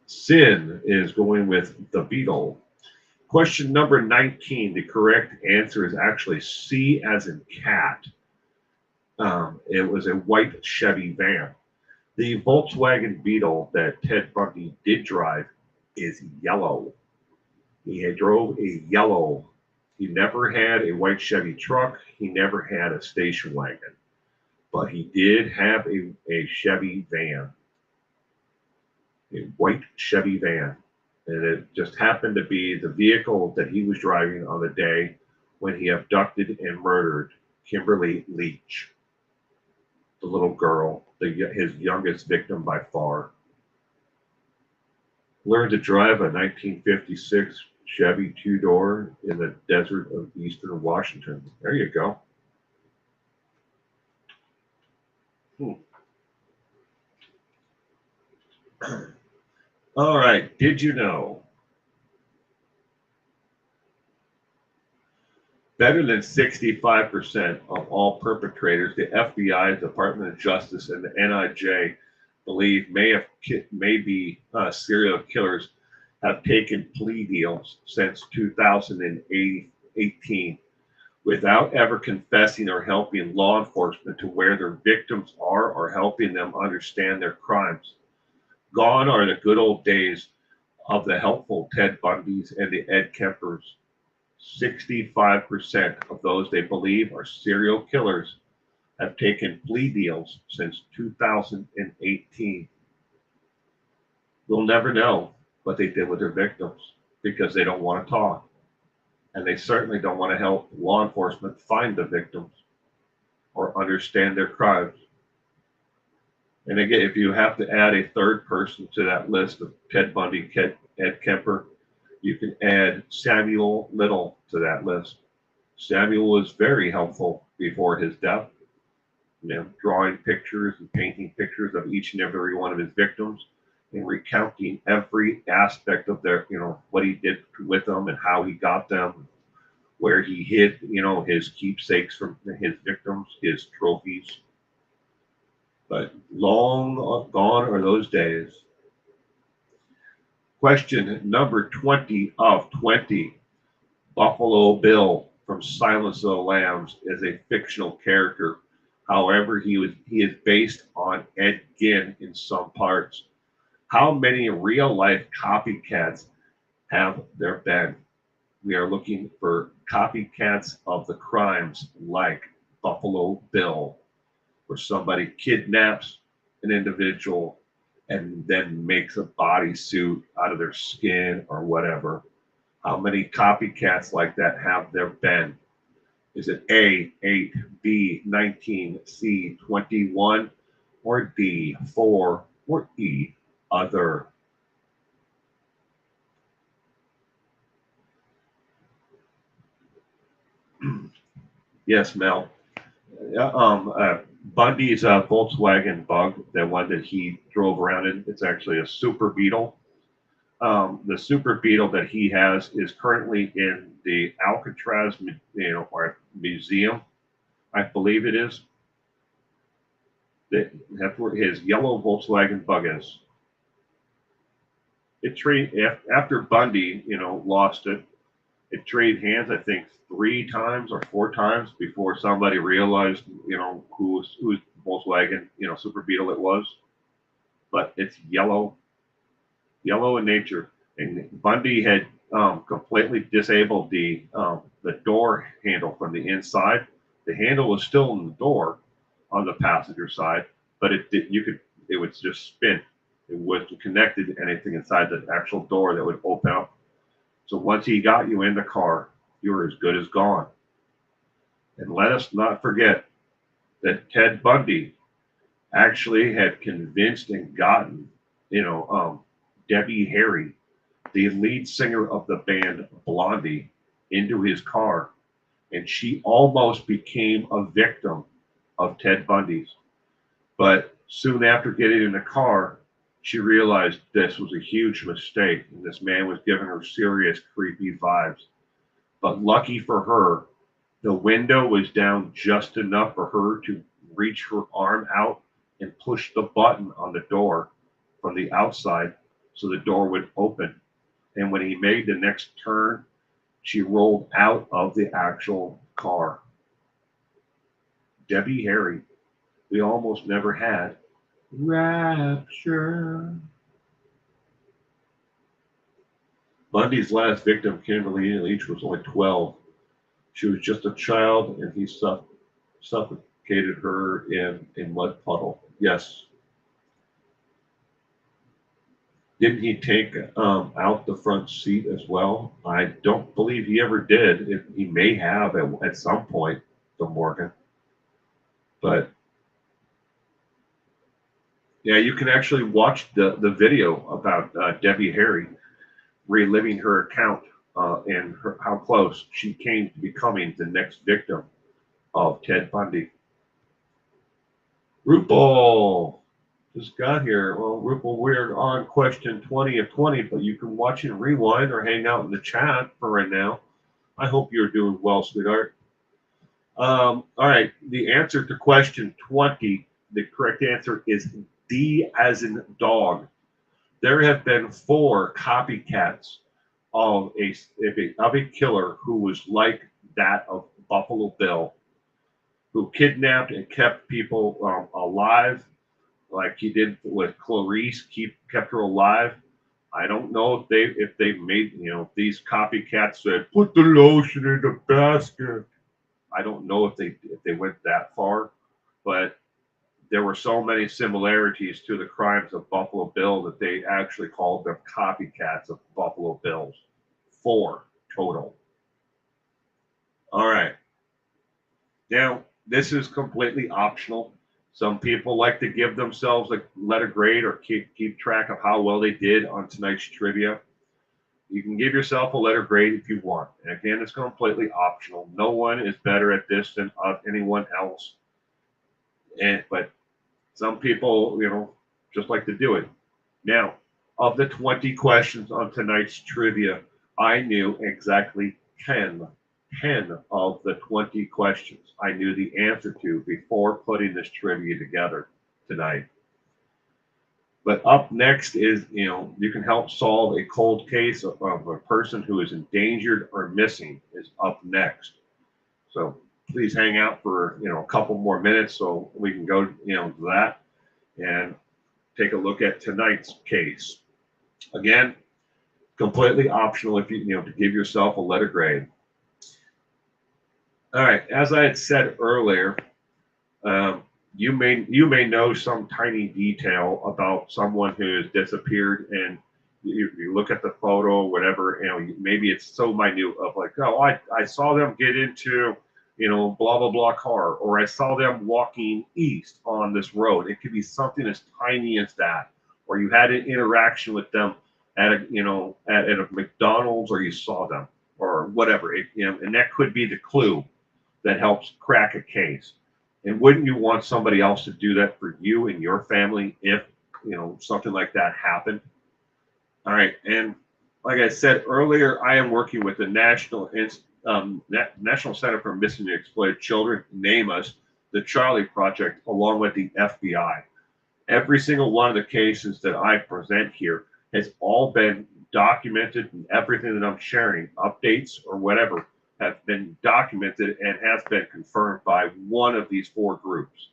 Speaker 1: Sin is going with the Beetle. Question number 19. The correct answer is actually C as in cat. It was a white Chevy van. The Volkswagen Beetle that Ted Bundy did drive is yellow. He had drove a yellow. He never had a white Chevy truck. He never had a station wagon, but he did have a Chevy van, a white Chevy van. And it just happened to be the vehicle that he was driving on the day when he abducted and murdered Kimberly Leach, the little girl, his youngest victim by far. Learned to drive a 1956 Chevy two-door in the desert of eastern Washington. There you go. All right. Did you know better than 65% of all perpetrators, the FBI, Department of Justice, and the NIJ believe may be serial killers, have taken plea deals since 2018 without ever confessing or helping law enforcement to where their victims are or helping them understand their crimes. Gone are the good old days of the helpful Ted Bundys and the Ed Kempers. 65% of those they believe are serial killers have taken plea deals since 2018. We'll never know what they did with their victims because they don't want to talk. And they certainly don't want to help law enforcement find the victims or understand their crimes. And again, if you have to add a third person to that list of Ted Bundy, Ed Kemper, you can add Samuel Little to that list. Samuel was very helpful before his death, drawing pictures and painting pictures of each and every one of his victims and recounting every aspect of their, what he did with them and how he got them, where he hid, his keepsakes from his victims, his trophies. But long gone are those days. Question number 20 of 20. Buffalo Bill from Silence of the Lambs is a fictional character. However, he is based on Ed Gein in some parts. How many real life copycats have there been? We are looking for copycats of the crimes like Buffalo Bill, where somebody kidnaps an individual and then makes a bodysuit out of their skin or whatever. How many copycats like that have there been? Is it A, 8, B, 19, C, 21, or D, 4, or E, other? Yes, Mel. Bundy's Volkswagen Bug, the one that he drove around in, it's actually a Super Beetle. The Super Beetle that he has is currently in the Alcatraz, or museum, I believe it is. That's where his yellow Volkswagen Bug is. After Bundy, lost it. It traded hands, I think, 3 times or 4 times before somebody realized, whose Volkswagen, Super Beetle it was. But it's yellow in nature. And Bundy had completely disabled the door handle from the inside. The handle was still in the door on the passenger side, but it would just spin. It wasn't connected to anything inside the actual door that would open up. So once he got you in the car, you were as good as gone. And let us not forget that Ted Bundy actually had convinced and gotten, Debbie Harry, the lead singer of the band Blondie, into his car. And she almost became a victim of Ted Bundy's. But soon after getting in the car, She realized this was a huge mistake, and this man was giving her serious creepy vibes. But lucky for her, the window was down just enough for her to reach her arm out and push the button on the door from the outside so the door would open. And when he made the next turn, she rolled out of the actual car. Debbie Harry, we almost never had rapture. Bundy's last victim, Kimberly Leach, was only 12. She was just a child, and he suffocated her in a mud puddle. Yes. Didn't he take out the front seat as well? I don't believe he ever did. He may have at some point, the Morgan. But yeah, you can actually watch the video about Debbie Harry reliving her account and how close she came to becoming the next victim of Ted Bundy. RuPaul just got here. Well, RuPaul, we're on question 20 of 20, but you can watch and rewind or hang out in the chat for right now. I hope you're doing well, sweetheart. All right, the answer to question 20, the correct answer is D as in dog. There have been 4 copycats of a killer who was like that of Buffalo Bill, who kidnapped and kept people alive, like he did with Clarice, kept her alive. I don't know if they made these copycats said put the lotion in the basket. I don't know if they went that far, but there were so many similarities to the crimes of Buffalo Bill that they actually called them copycats of Buffalo Bills. 4 total. All right. Now, this is completely optional. Some people like to give themselves a letter grade or keep track of how well they did on tonight's trivia. You can give yourself a letter grade if you want. And again, it's completely optional. No one is better at this than anyone else. But some people, just like to do it. Now, of the 20 questions on tonight's trivia, I knew exactly 10 of the 20 questions I knew the answer to before putting this trivia together tonight. But up next is, you can help solve a cold case of a person who is endangered or missing is up next. So please hang out for, a couple more minutes so we can go, to that and take a look at tonight's case. Again, completely optional if you to give yourself a letter grade. All right, as I had said earlier, you may know some tiny detail about someone who has disappeared, and you look at the photo, whatever, maybe it's so minute of like, oh, I saw them get into, blah blah blah car, or I saw them walking east on this road. It could be something as tiny as that, or you had an interaction with them at a McDonald's, or you saw them, or whatever, and that could be the clue that helps crack a case. And wouldn't you want somebody else to do that for you and your family if, something like that happened? All right. And like I said earlier, I am working with the National Center for Missing and Exploited Children, NAMUS, the Charlie Project, along with the FBI. Every single one of the cases that I present here has all been documented, and everything that I'm sharing, updates or whatever, have been documented and has been confirmed by one of these 4 groups.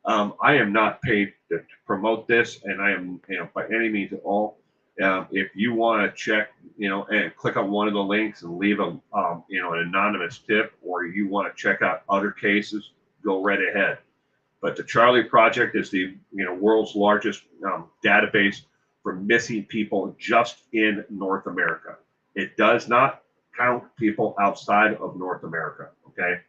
Speaker 1: I am not paid to promote this, and I am, by any means at all. If you want to check, and click on one of the links and leave an anonymous tip, or you want to check out other cases, go right ahead. But the Charlie Project is the world's largest database for missing people just in North America. It does not count people outside of North America. Okay,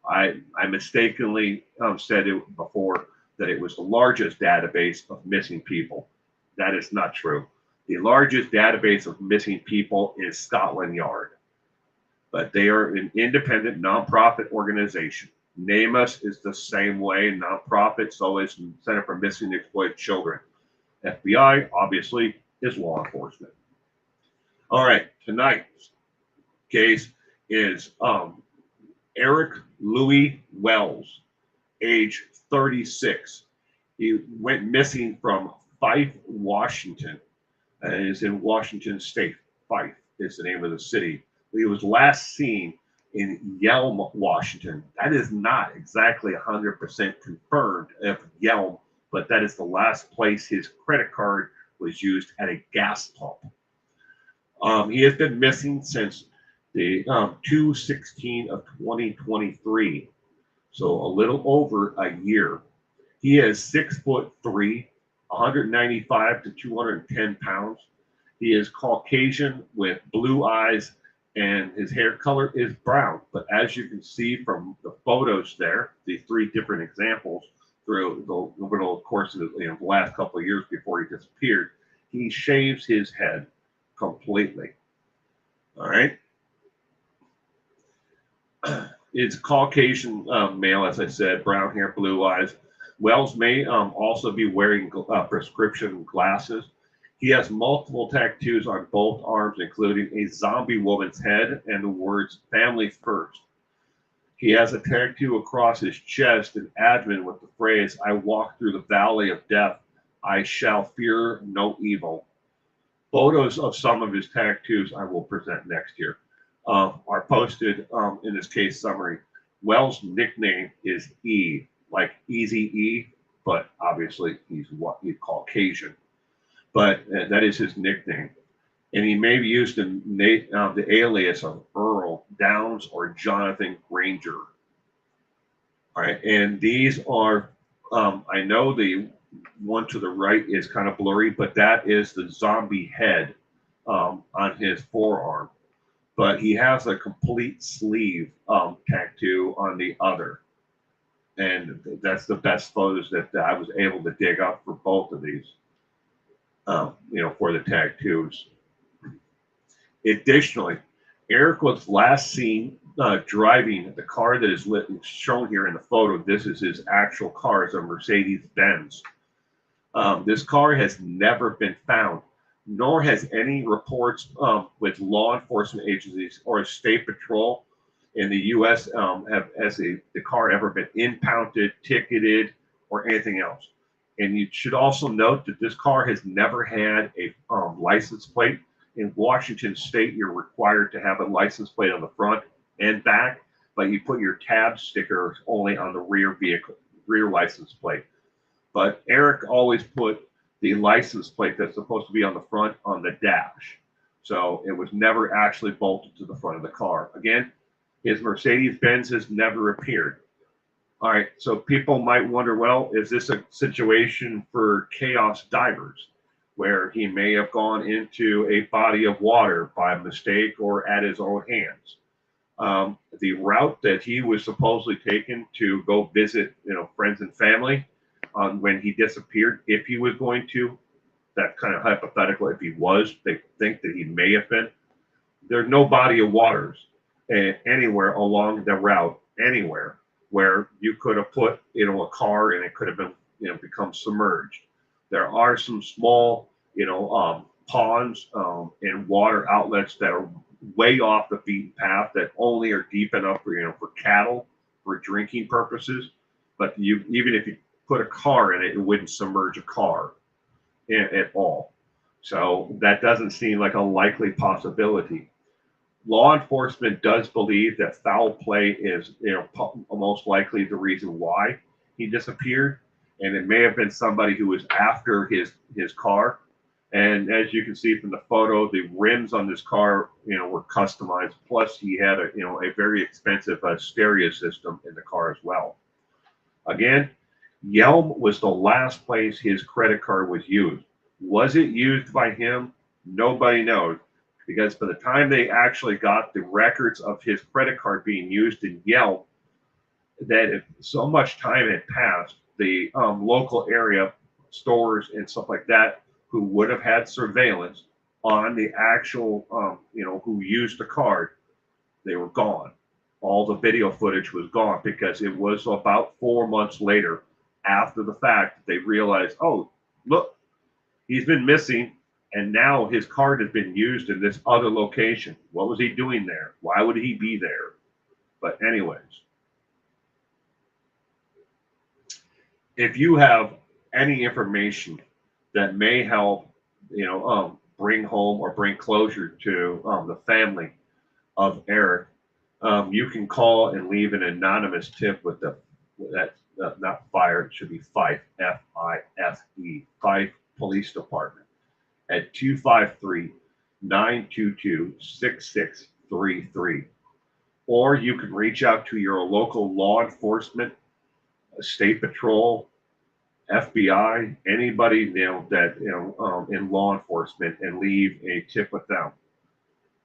Speaker 1: I mistakenly said it before that it was the largest database of missing people. That is not true. The largest database of missing people is Scotland Yard, but they are an independent nonprofit organization. NAMUS is the same way, nonprofit. So is Center for Missing and Exploited Children. FBI obviously is law enforcement. All right, tonight's case is Eric Louis Wells, age 36. He went missing from Fife, Washington. It is in Washington State. Fife is the name of the city. He was last seen in Yelm, Washington. That is not exactly 100% confirmed of Yelm, but that is the last place his credit card was used at a gas pump. He has been missing since the 2/16 of 2023, so a little over a year. He is 6'3", 195 to 210 pounds. He is Caucasian with blue eyes, and his hair color is brown. But as you can see from the photos there, the three different examples through over the course of the last couple of years before he disappeared, he shaves his head completely. All right. It's Caucasian male, as I said, brown hair, blue eyes. Wells may also be wearing prescription glasses. He has multiple tattoos on both arms, including a zombie woman's head and the words "Family First." He has a tattoo across his chest and abdomen with the phrase, "I walk through the valley of death. I shall fear no evil." Photos of some of his tattoos I will present next year are posted in this case summary. Wells' nickname is E, like Easy E, but obviously he's Caucasian. But that is his nickname. And he may be used in the alias of Earl Downs or Jonathan Granger. All right, and these are, I know the one to the right is kind of blurry, but that is the zombie head on his forearm. But he has a complete sleeve tattoo on the other. And that's the best photos that I was able to dig up for both of these, for the tattoos. Additionally, Eric was last seen driving the car that is shown here in the photo. This is his actual car. It's a Mercedes-Benz. This car has never been found, nor has any reports with law enforcement agencies or state patrol in the U.S. The car ever been impounded, ticketed, or anything else. And you should also note that this car has never had a license plate. In Washington State, you're required to have a license plate on the front and back, but you put your tab sticker only on the rear license plate. But Eric always put the license plate that's supposed to be on the front on the dash. So it was never actually bolted to the front of the car. Again, his Mercedes-Benz has never appeared. All right, so people might wonder, well, is this a situation for chaos divers, where he may have gone into a body of water by mistake or at his own hands? The route that he was supposedly taken to go visit, friends and family, when he disappeared, if he was going to, that kind of hypothetical, if he was, they think that he may have been. There's no body of waters anywhere along the route, anywhere where you could have put, a car and it could have been, become submerged. There are some small, ponds and water outlets that are way off the beaten path that only are deep enough for cattle, for drinking purposes. But even if you put a car in it, it wouldn't submerge a car at all. So that doesn't seem like a likely possibility. Law enforcement does believe that foul play is, most likely the reason why he disappeared, and it may have been somebody who was after his car. And as you can see from the photo, the rims on this car, were customized. Plus, he had a very expensive stereo system in the car as well. Again, Yelm was the last place his credit card was used. Was it used by him? Nobody knows, because by the time they actually got the records of his credit card being used in Yelm, that so much time had passed, the local area stores and stuff like that, who would have had surveillance on the actual, who used the card, they were gone. All the video footage was gone, because it was about 4 months later, after the fact, they realized, oh, look, He's been missing, and now his card has been used in this other location. What was he doing there? Why would he be there? But anyways, if you have any information that may help, bring home or bring closure to the family of Eric, you can call and leave an anonymous tip with that not fire, it should be Fife, Fife, Fife Police Department at 253 922 6633. Or you can reach out to your local law enforcement, state patrol, FBI, anybody that in law enforcement, and leave a tip with them.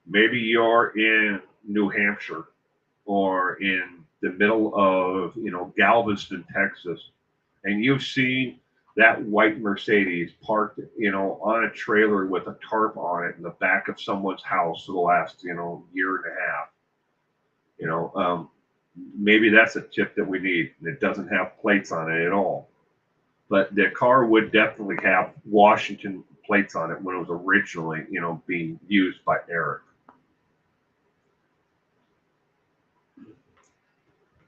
Speaker 1: Maybe you're in New Hampshire or in the middle of Galveston, Texas, and you've seen that white Mercedes parked on a trailer with a tarp on it in the back of someone's house for the last year and a half. Maybe that's a tip that we need. It doesn't have plates on it at all, but the car would definitely have Washington plates on it when it was originally being used by Eric.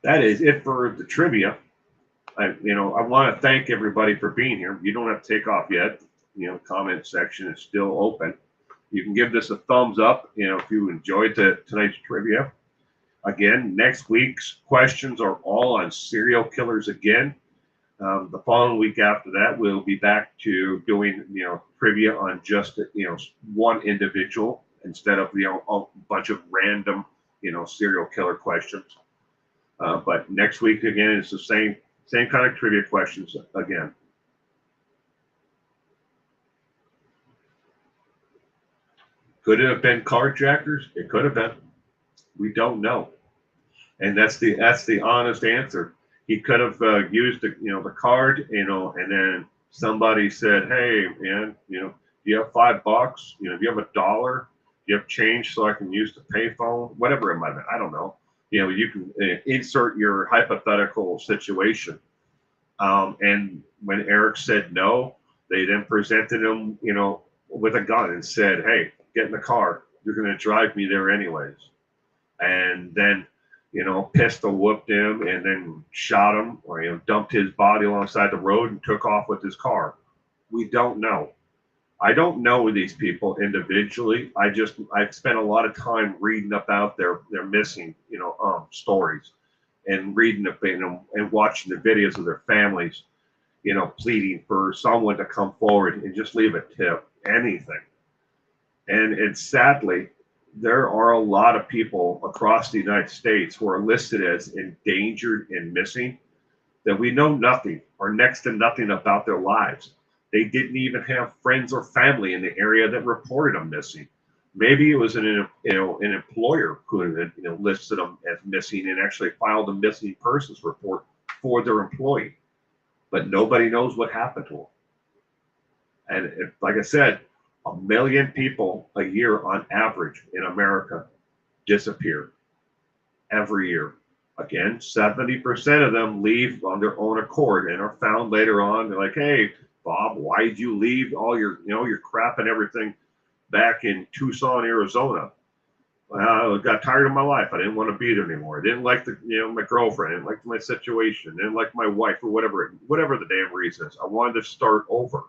Speaker 1: That is it for the trivia. I want to thank everybody for being here. You don't have to take off yet. Comment section is still open. You can give this a thumbs up, if you enjoyed tonight's trivia. Again, next week's questions are all on serial killers again. The following week after that, we'll be back to doing, trivia on just, one individual instead of, a bunch of random, serial killer questions. But next week, again, it's the same kind of trivia questions again. Could it have been carjackers? It could have been. We don't know, and that's the honest answer. He could have used the card, and then somebody said, "Hey, man, do you have $5? Do you have $1? Do you have change so I can use the payphone?" Whatever it might be, I don't know. You can insert your hypothetical situation. And when Eric said no, they then presented him, with a gun and said, "Hey, get in the car. You're going to drive me there anyways." And then, pistol whooped him and then shot him, or dumped his body alongside the road and took off with his car. We don't know. I don't know these people individually. I've spent a lot of time reading about their missing, stories, and reading and watching the videos of their families, pleading for someone to come forward and just leave a tip, anything. And sadly, there are a lot of people across the United States who are listed as endangered and missing that we know nothing or next to nothing about their lives. They didn't even have friends or family in the area that reported them missing. Maybe it was an employer who had listed them as missing and actually filed a missing persons report for their employee, but nobody knows what happened to them. And like I said, 1 million people a year on average in America disappear every year. Again, 70% of them leave on their own accord and are found later on. They're like, "Hey, Bob, why did you leave all your, your crap and everything back in Tucson, Arizona?" "I got tired of my life. I didn't want to be there anymore. I didn't like my girlfriend. I didn't like my situation. I didn't like my wife," or whatever the damn reason is. "I wanted to start over."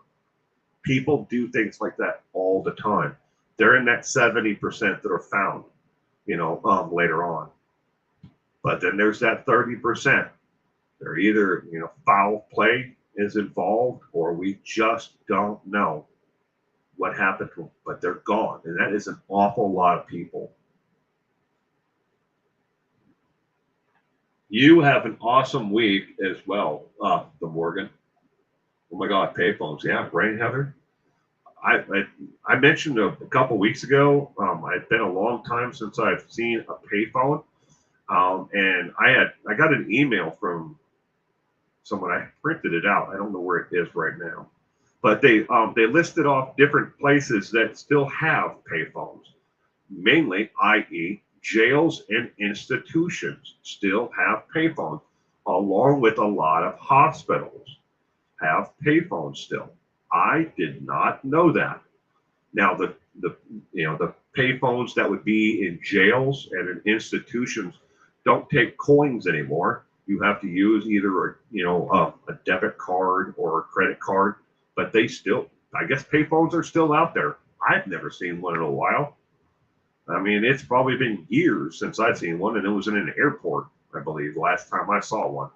Speaker 1: People do things like that all the time. They're in that 70% that are found, later on. But then there's that 30%. They're either, foul play is involved, or we just don't know what happened to them, but they're gone. And that is an awful lot of people. You have an awesome week as well, the Morgan. Oh my God, payphones. Yeah, right, Heather? I mentioned a couple weeks ago, it's been a long time since I've seen a payphone. And I got an email from someone. I printed it out. I don't know where it is right now, but they listed off different places that still have payphones, mainly, i.e., jails and institutions still have payphones, along with a lot of hospitals have payphones still. I did not know that. Now the payphones that would be in jails and in institutions don't take coins anymore. You have to use either a debit card or a credit card, but they still, I guess, payphones are still out there. I've never seen one in a while. I mean, it's probably been years since I've seen one, and it was in an airport, I believe, last time I saw one.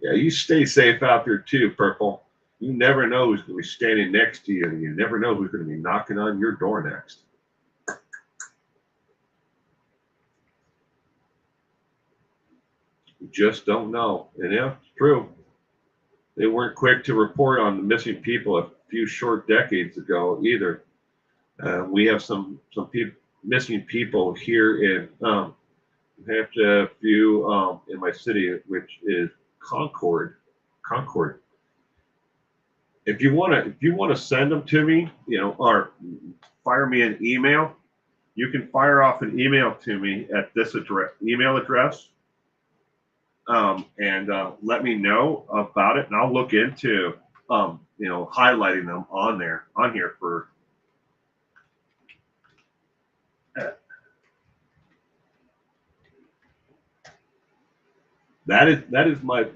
Speaker 1: Yeah, you stay safe out there too, Purple. You never know who's going to be standing next to you, and you never know who's going to be knocking on your door next. You just don't know. And yeah, it's true. They weren't quick to report on the missing people a few short decades ago either. We have some missing people here in have a few in my city, which is Concord. Concord. If you want to send them to me, or fire me an email, you can fire off an email to me at this email address, and let me know about it, and I'll look into highlighting them on here for. That is my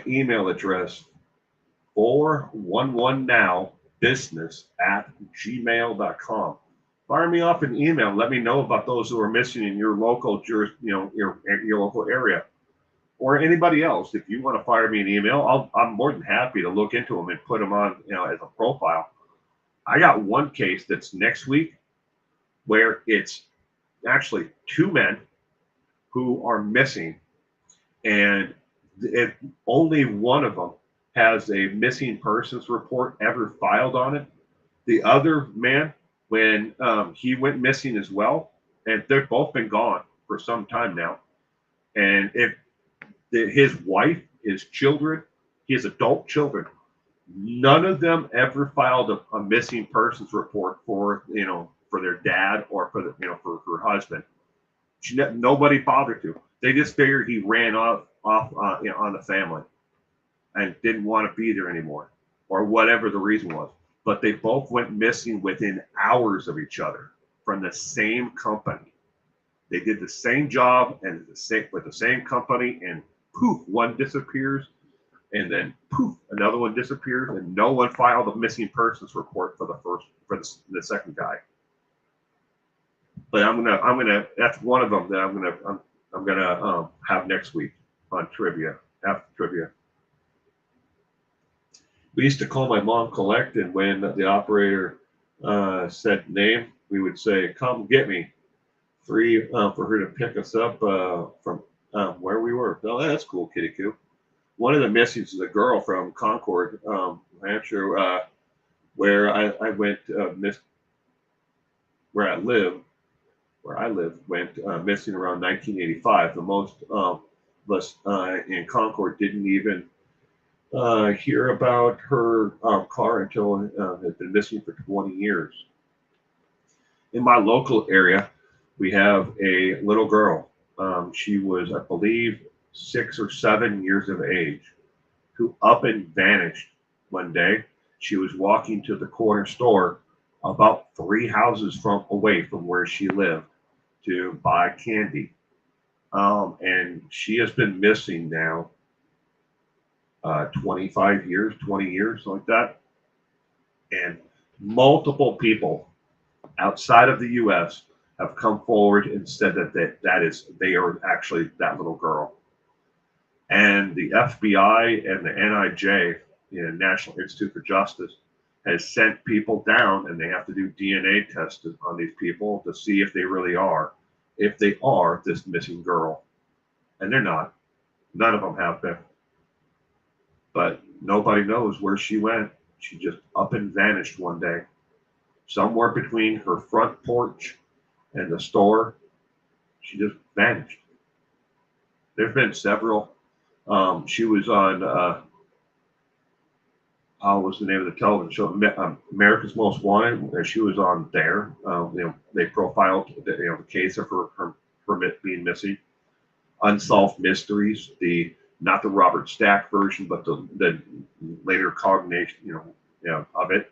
Speaker 1: email address, 411nowbusiness@gmail.com. Fire me off an email. Let me know about those who are missing in your local your local area, or anybody else. If you want to fire me an email, I'm more than happy to look into them and put them on as a profile. I got one case that's next week where it's actually two men who are missing, and only one of them has a missing persons report ever filed on it. The other man, when he went missing as well, and they've both been gone for some time now. And if his wife, his children, his adult children, none of them ever filed a missing persons report for their dad or for her husband. Nobody bothered to. They just figured he ran off on the family and didn't want to be there anymore, or whatever the reason was. But they both went missing within hours of each other from the same company. They did the same job and with the same company, and poof, one disappears, and then poof, another one disappears, and no one filed a missing persons report for the second guy. But I'm gonna that's one of them that I'm gonna have next week on trivia, after trivia. We used to call my mom Collect, and when the operator said name, we would say, "Come get me." Free for her to pick us up from where we were. Oh, that's cool, Kitty Coo. One of the missings is a girl from Concord, New Hampshire, where I went missed, where I live, went missing around 1985. The most of us in Concord didn't even hear about her car until it had been missing for 20 years. In my local area, we have a little girl. She was, I believe, 6 or 7 years of age, who up and vanished one day. She was walking to the corner store about 3 houses away from where she lived to buy candy. And she has been missing now 25 years, 20 years, like that. And multiple people outside of the U.S. have come forward and said that they are actually that little girl. And the FBI and the NIJ, National Institute for Justice, has sent people down, and they have to do DNA tests on these people to see if they really are, if they are this missing girl. And they're not. None of them have been. But nobody knows where she went. She just up and vanished one day. Somewhere between her front porch and the store, she just vanished. There's been several. She was on, what was the name of the television show? America's Most Wanted. She was on there. They profiled the case of her being missing. Unsolved Mysteries, the not the Robert Stack version, but the later cognation, of it.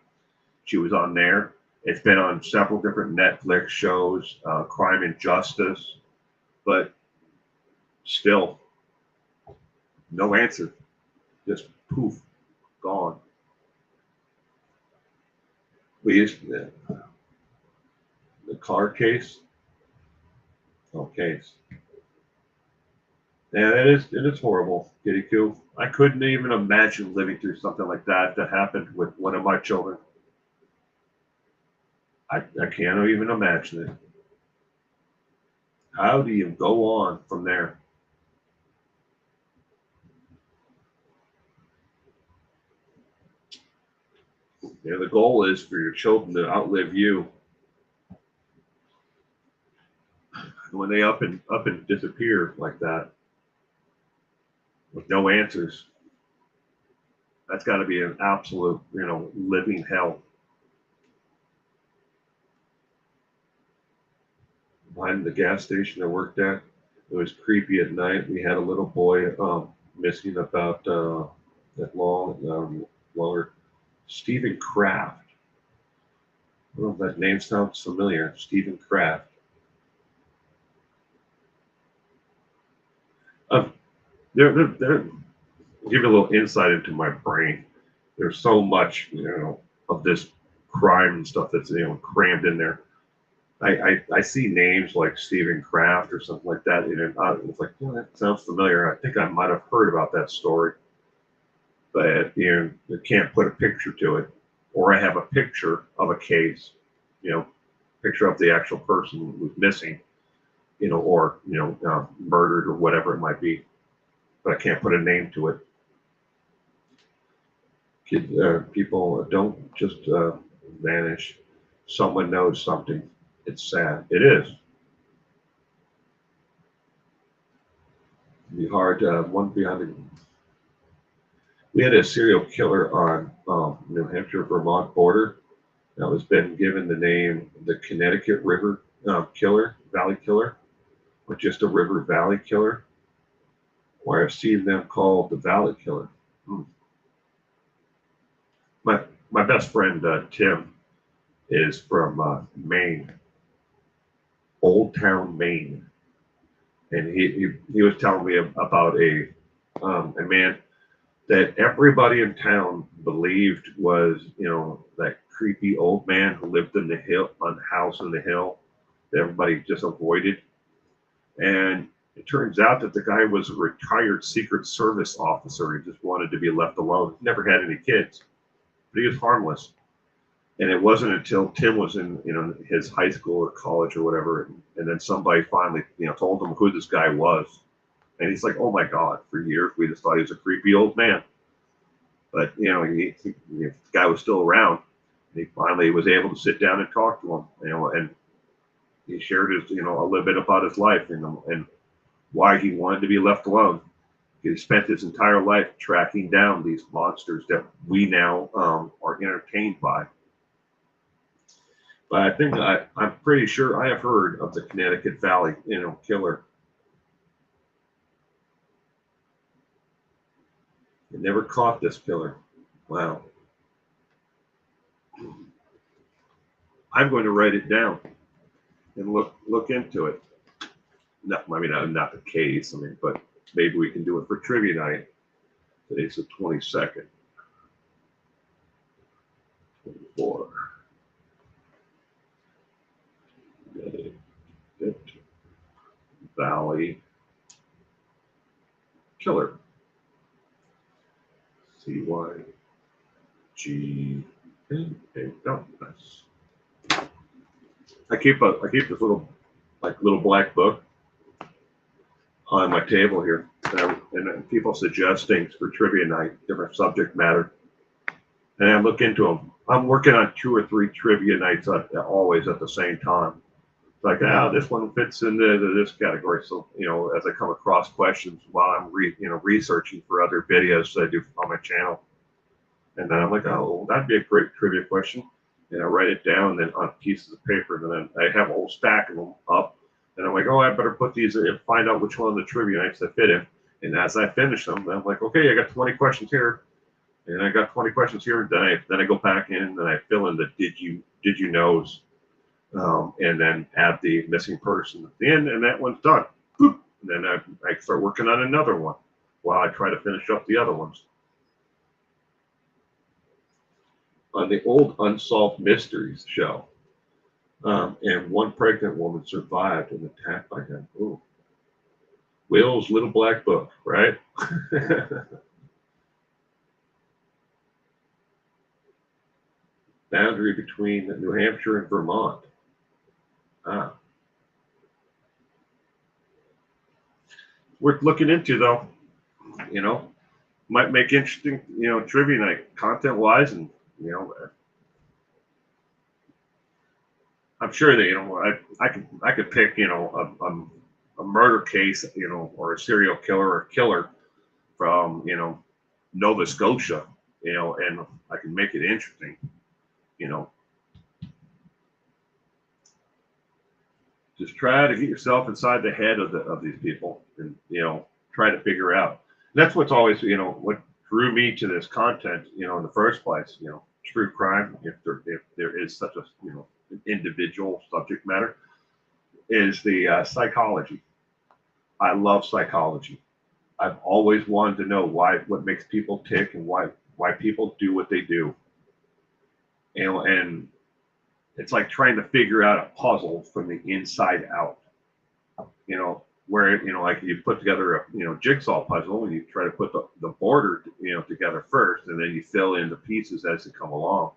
Speaker 1: She was on there. It's been on several different Netflix shows, Crime and Justice, but still no answer. Just poof, gone. We used the car case. Oh, case. Yeah, it is horrible, Kitty Coo. I couldn't even imagine living through something like that happened with one of my children. I can't even imagine it. How do you go on from there? The goal is for your children to outlive you. When they up and disappear like that with no answers, that's got to be an absolute, living hell. Behind the gas station I worked at, it was creepy at night. We had a little boy missing about that longer. Stephen Kraft. I don't know if that name sounds familiar. Stephen Kraft. Um, they're give you a little insight into my brain. There's so much, of this crime and stuff that's crammed in there. I see names like Stephen Kraft or something like that, it's like, that sounds familiar. I think I might have heard about that story, but I can't put a picture to it, or I have a picture of a case, picture of the actual person who was missing, or murdered or whatever it might be, but I can't put a name to it. People don't just vanish. Someone knows something. It's sad. It is. It'd be hard to one behind the. We had a serial killer on New Hampshire-Vermont border that was been given the name the Connecticut River Killer, Valley Killer, or just a River Valley Killer, or I've seen them called the Valley Killer. Hmm. My best friend Tim is from Maine, Old Town, Maine, and he was telling me about a man that everybody in town believed was, that creepy old man who lived in the hill, on the house in the hill, that everybody just avoided. And it turns out that the guy was a retired Secret Service officer. He just wanted to be left alone. Never had any kids, but he was harmless. And it wasn't until Tim was in, his high school or college or whatever, and then somebody finally, told him who this guy was. And he's like, "Oh my God!" For years, we just thought he was a creepy old man. But the guy was still around. And he finally was able to sit down and talk to him. And he shared his, a little bit about his life, and why he wanted to be left alone. He spent his entire life tracking down these monsters that we now are entertained by. But I think I'm pretty sure I have heard of the Connecticut Valley, killer. They never caught this killer. Wow. I'm going to write it down and look into it. No, I mean, not the case. I mean, but maybe we can do it for trivia night. Today's the 22nd. 24. Valley Killer. CYGNAS. I keep this little black book on my table here, and people suggest things for trivia night, different subject matter, and I look into them. I'm working on 2 or 3 trivia nights always at the same time. It's like, this one fits into this category. So, as I come across questions while I'm researching for other videos that I do on my channel, and then I'm like, oh, that'd be a great trivia question. And I write it down then on pieces of paper, and then I have a whole stack of them up. And I'm like, oh, I better put these in and find out which one of the trivia nights that fit in. And as I finish them, I'm like, okay, I got 20 questions here, and I got 20 questions here. Then I go back in and I fill in the did you knows, and then add the missing person at the end, and that one's done. Boop. And then I start working on another one while I try to finish up the other ones. On the old Unsolved Mysteries show, and one pregnant woman survived an attack by him. Ooh. Will's Little Black Book, right? Boundary between New Hampshire and Vermont. Ah. Worth looking into, though. You know, might make interesting, trivia night, content-wise, and I'm sure that I could pick a murder case, or a serial killer or killer from Nova Scotia, and I can make it interesting, you know. Just try to get yourself inside the head of these people, and try to figure out. And that's what's always what drew me to this content, in the first place. True crime, if there is such a an individual subject matter, is the psychology. I love psychology. I've always wanted to know what makes people tick, and why people do what they do. And it's like trying to figure out a puzzle from the inside out. Where like you put together a jigsaw puzzle, and you try to put the border together first, and then you fill in the pieces as they come along.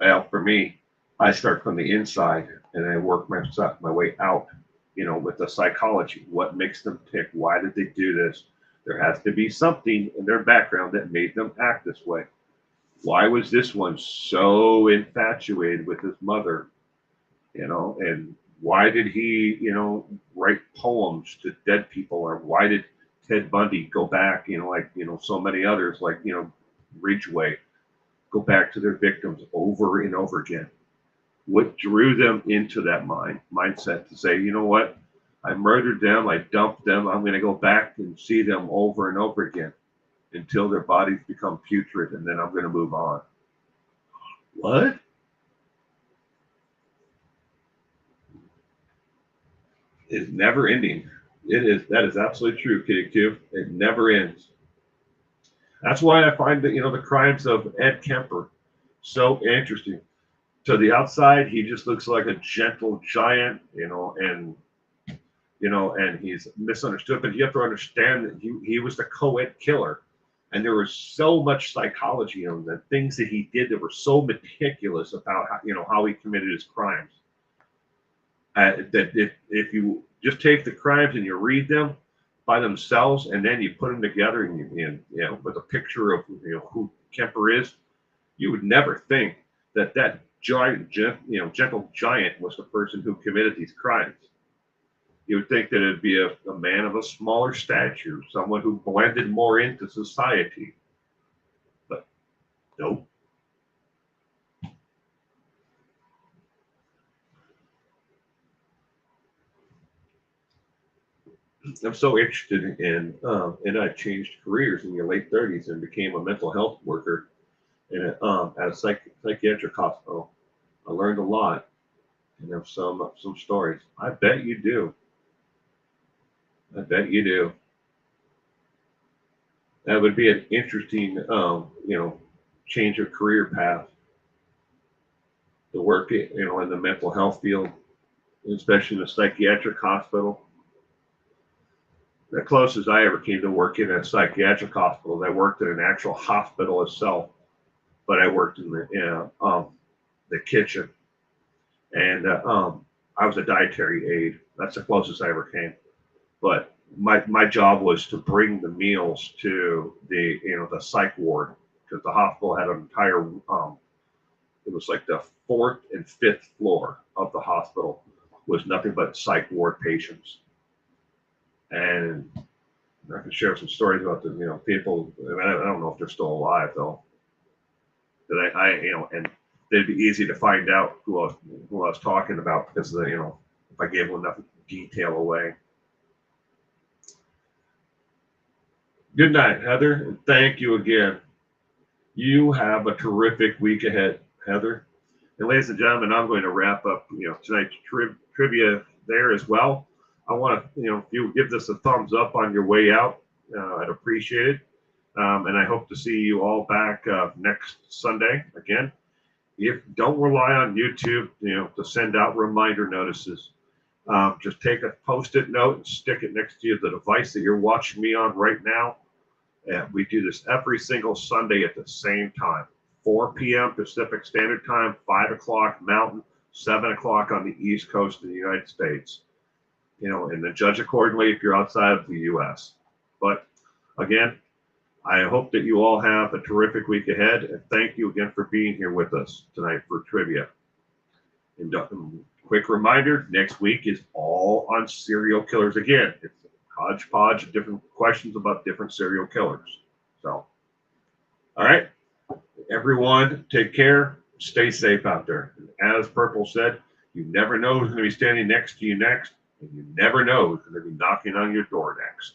Speaker 1: Well, for me, I start from the inside and I work my way out. With the psychology, what makes them tick? Why did they do this? There has to be something in their background that made them act this way. Why was this one so infatuated with his mother? And why did he, write poems to dead people? Or why did Ted Bundy go back, so many others, like, Ridgway, go back to their victims over and over again? What drew them into that mindset to say, you know what? I murdered them, I dumped them, I'm going to go back and see them over and over again until their bodies become putrid, and then I'm going to move on. What? It's never ending. That is absolutely true, Kitty Q. It never ends. That's why I find that the crimes of Ed Kemper so interesting. To the outside, he just looks like a gentle giant, and he's misunderstood. But you have to understand that he was the co-ed killer, and there was so much psychology in the things that he did that were so meticulous about how he committed his crimes. That if you just take the crimes and you read them by themselves, and then you put them together, and with a picture of who Kemper is, you would never think that giant, gentle giant was the person who committed these crimes. You would think that it'd be a man of a smaller stature, someone who blended more into society. But nope. I'm so interested in, and I changed careers in your late 30s and became a mental health worker at a psychiatric hospital. I learned a lot, and have some stories. I bet you do. I bet you do. That would be an interesting, change of career path to work, in the mental health field, especially in a psychiatric hospital. The closest I ever came to working at a psychiatric hospital, I worked in an actual hospital itself, but I worked in the kitchen, and I was a dietary aide. That's the closest I ever came. But my job was to bring the meals to the psych ward, because the hospital had an entire it was like the fourth and fifth floor of the hospital was nothing but psych ward patients. And I can share some stories about the people. I don't know if they're still alive though. That and they'd be easy to find out who I was talking about, because if I gave them enough detail away. Good night, Heather, and thank you again. You have a terrific week ahead, Heather. And ladies and gentlemen, I'm going to wrap up, tonight's trivia there as well. I want to, if you give this a thumbs up on your way out, I'd appreciate it. And I hope to see you all back next Sunday again. If don't rely on YouTube, to send out reminder notices. Just take a post-it note and stick it next to you, the device that you're watching me on right now. And we do this every single Sunday at the same time, 4 p.m. Pacific Standard Time, 5 o'clock Mountain, 7 o'clock on the East Coast of the United States. And then judge accordingly if you're outside of the U.S. But again, I hope that you all have a terrific week ahead, and thank you again for being here with us tonight for trivia. And quick reminder, next week is all on serial killers again. It's a hodgepodge of different questions about different serial killers. So, all right, everyone, take care, stay safe out there. And as Purple said, you never know who's going to be standing next to you next, and you never know who's going to be knocking on your door next.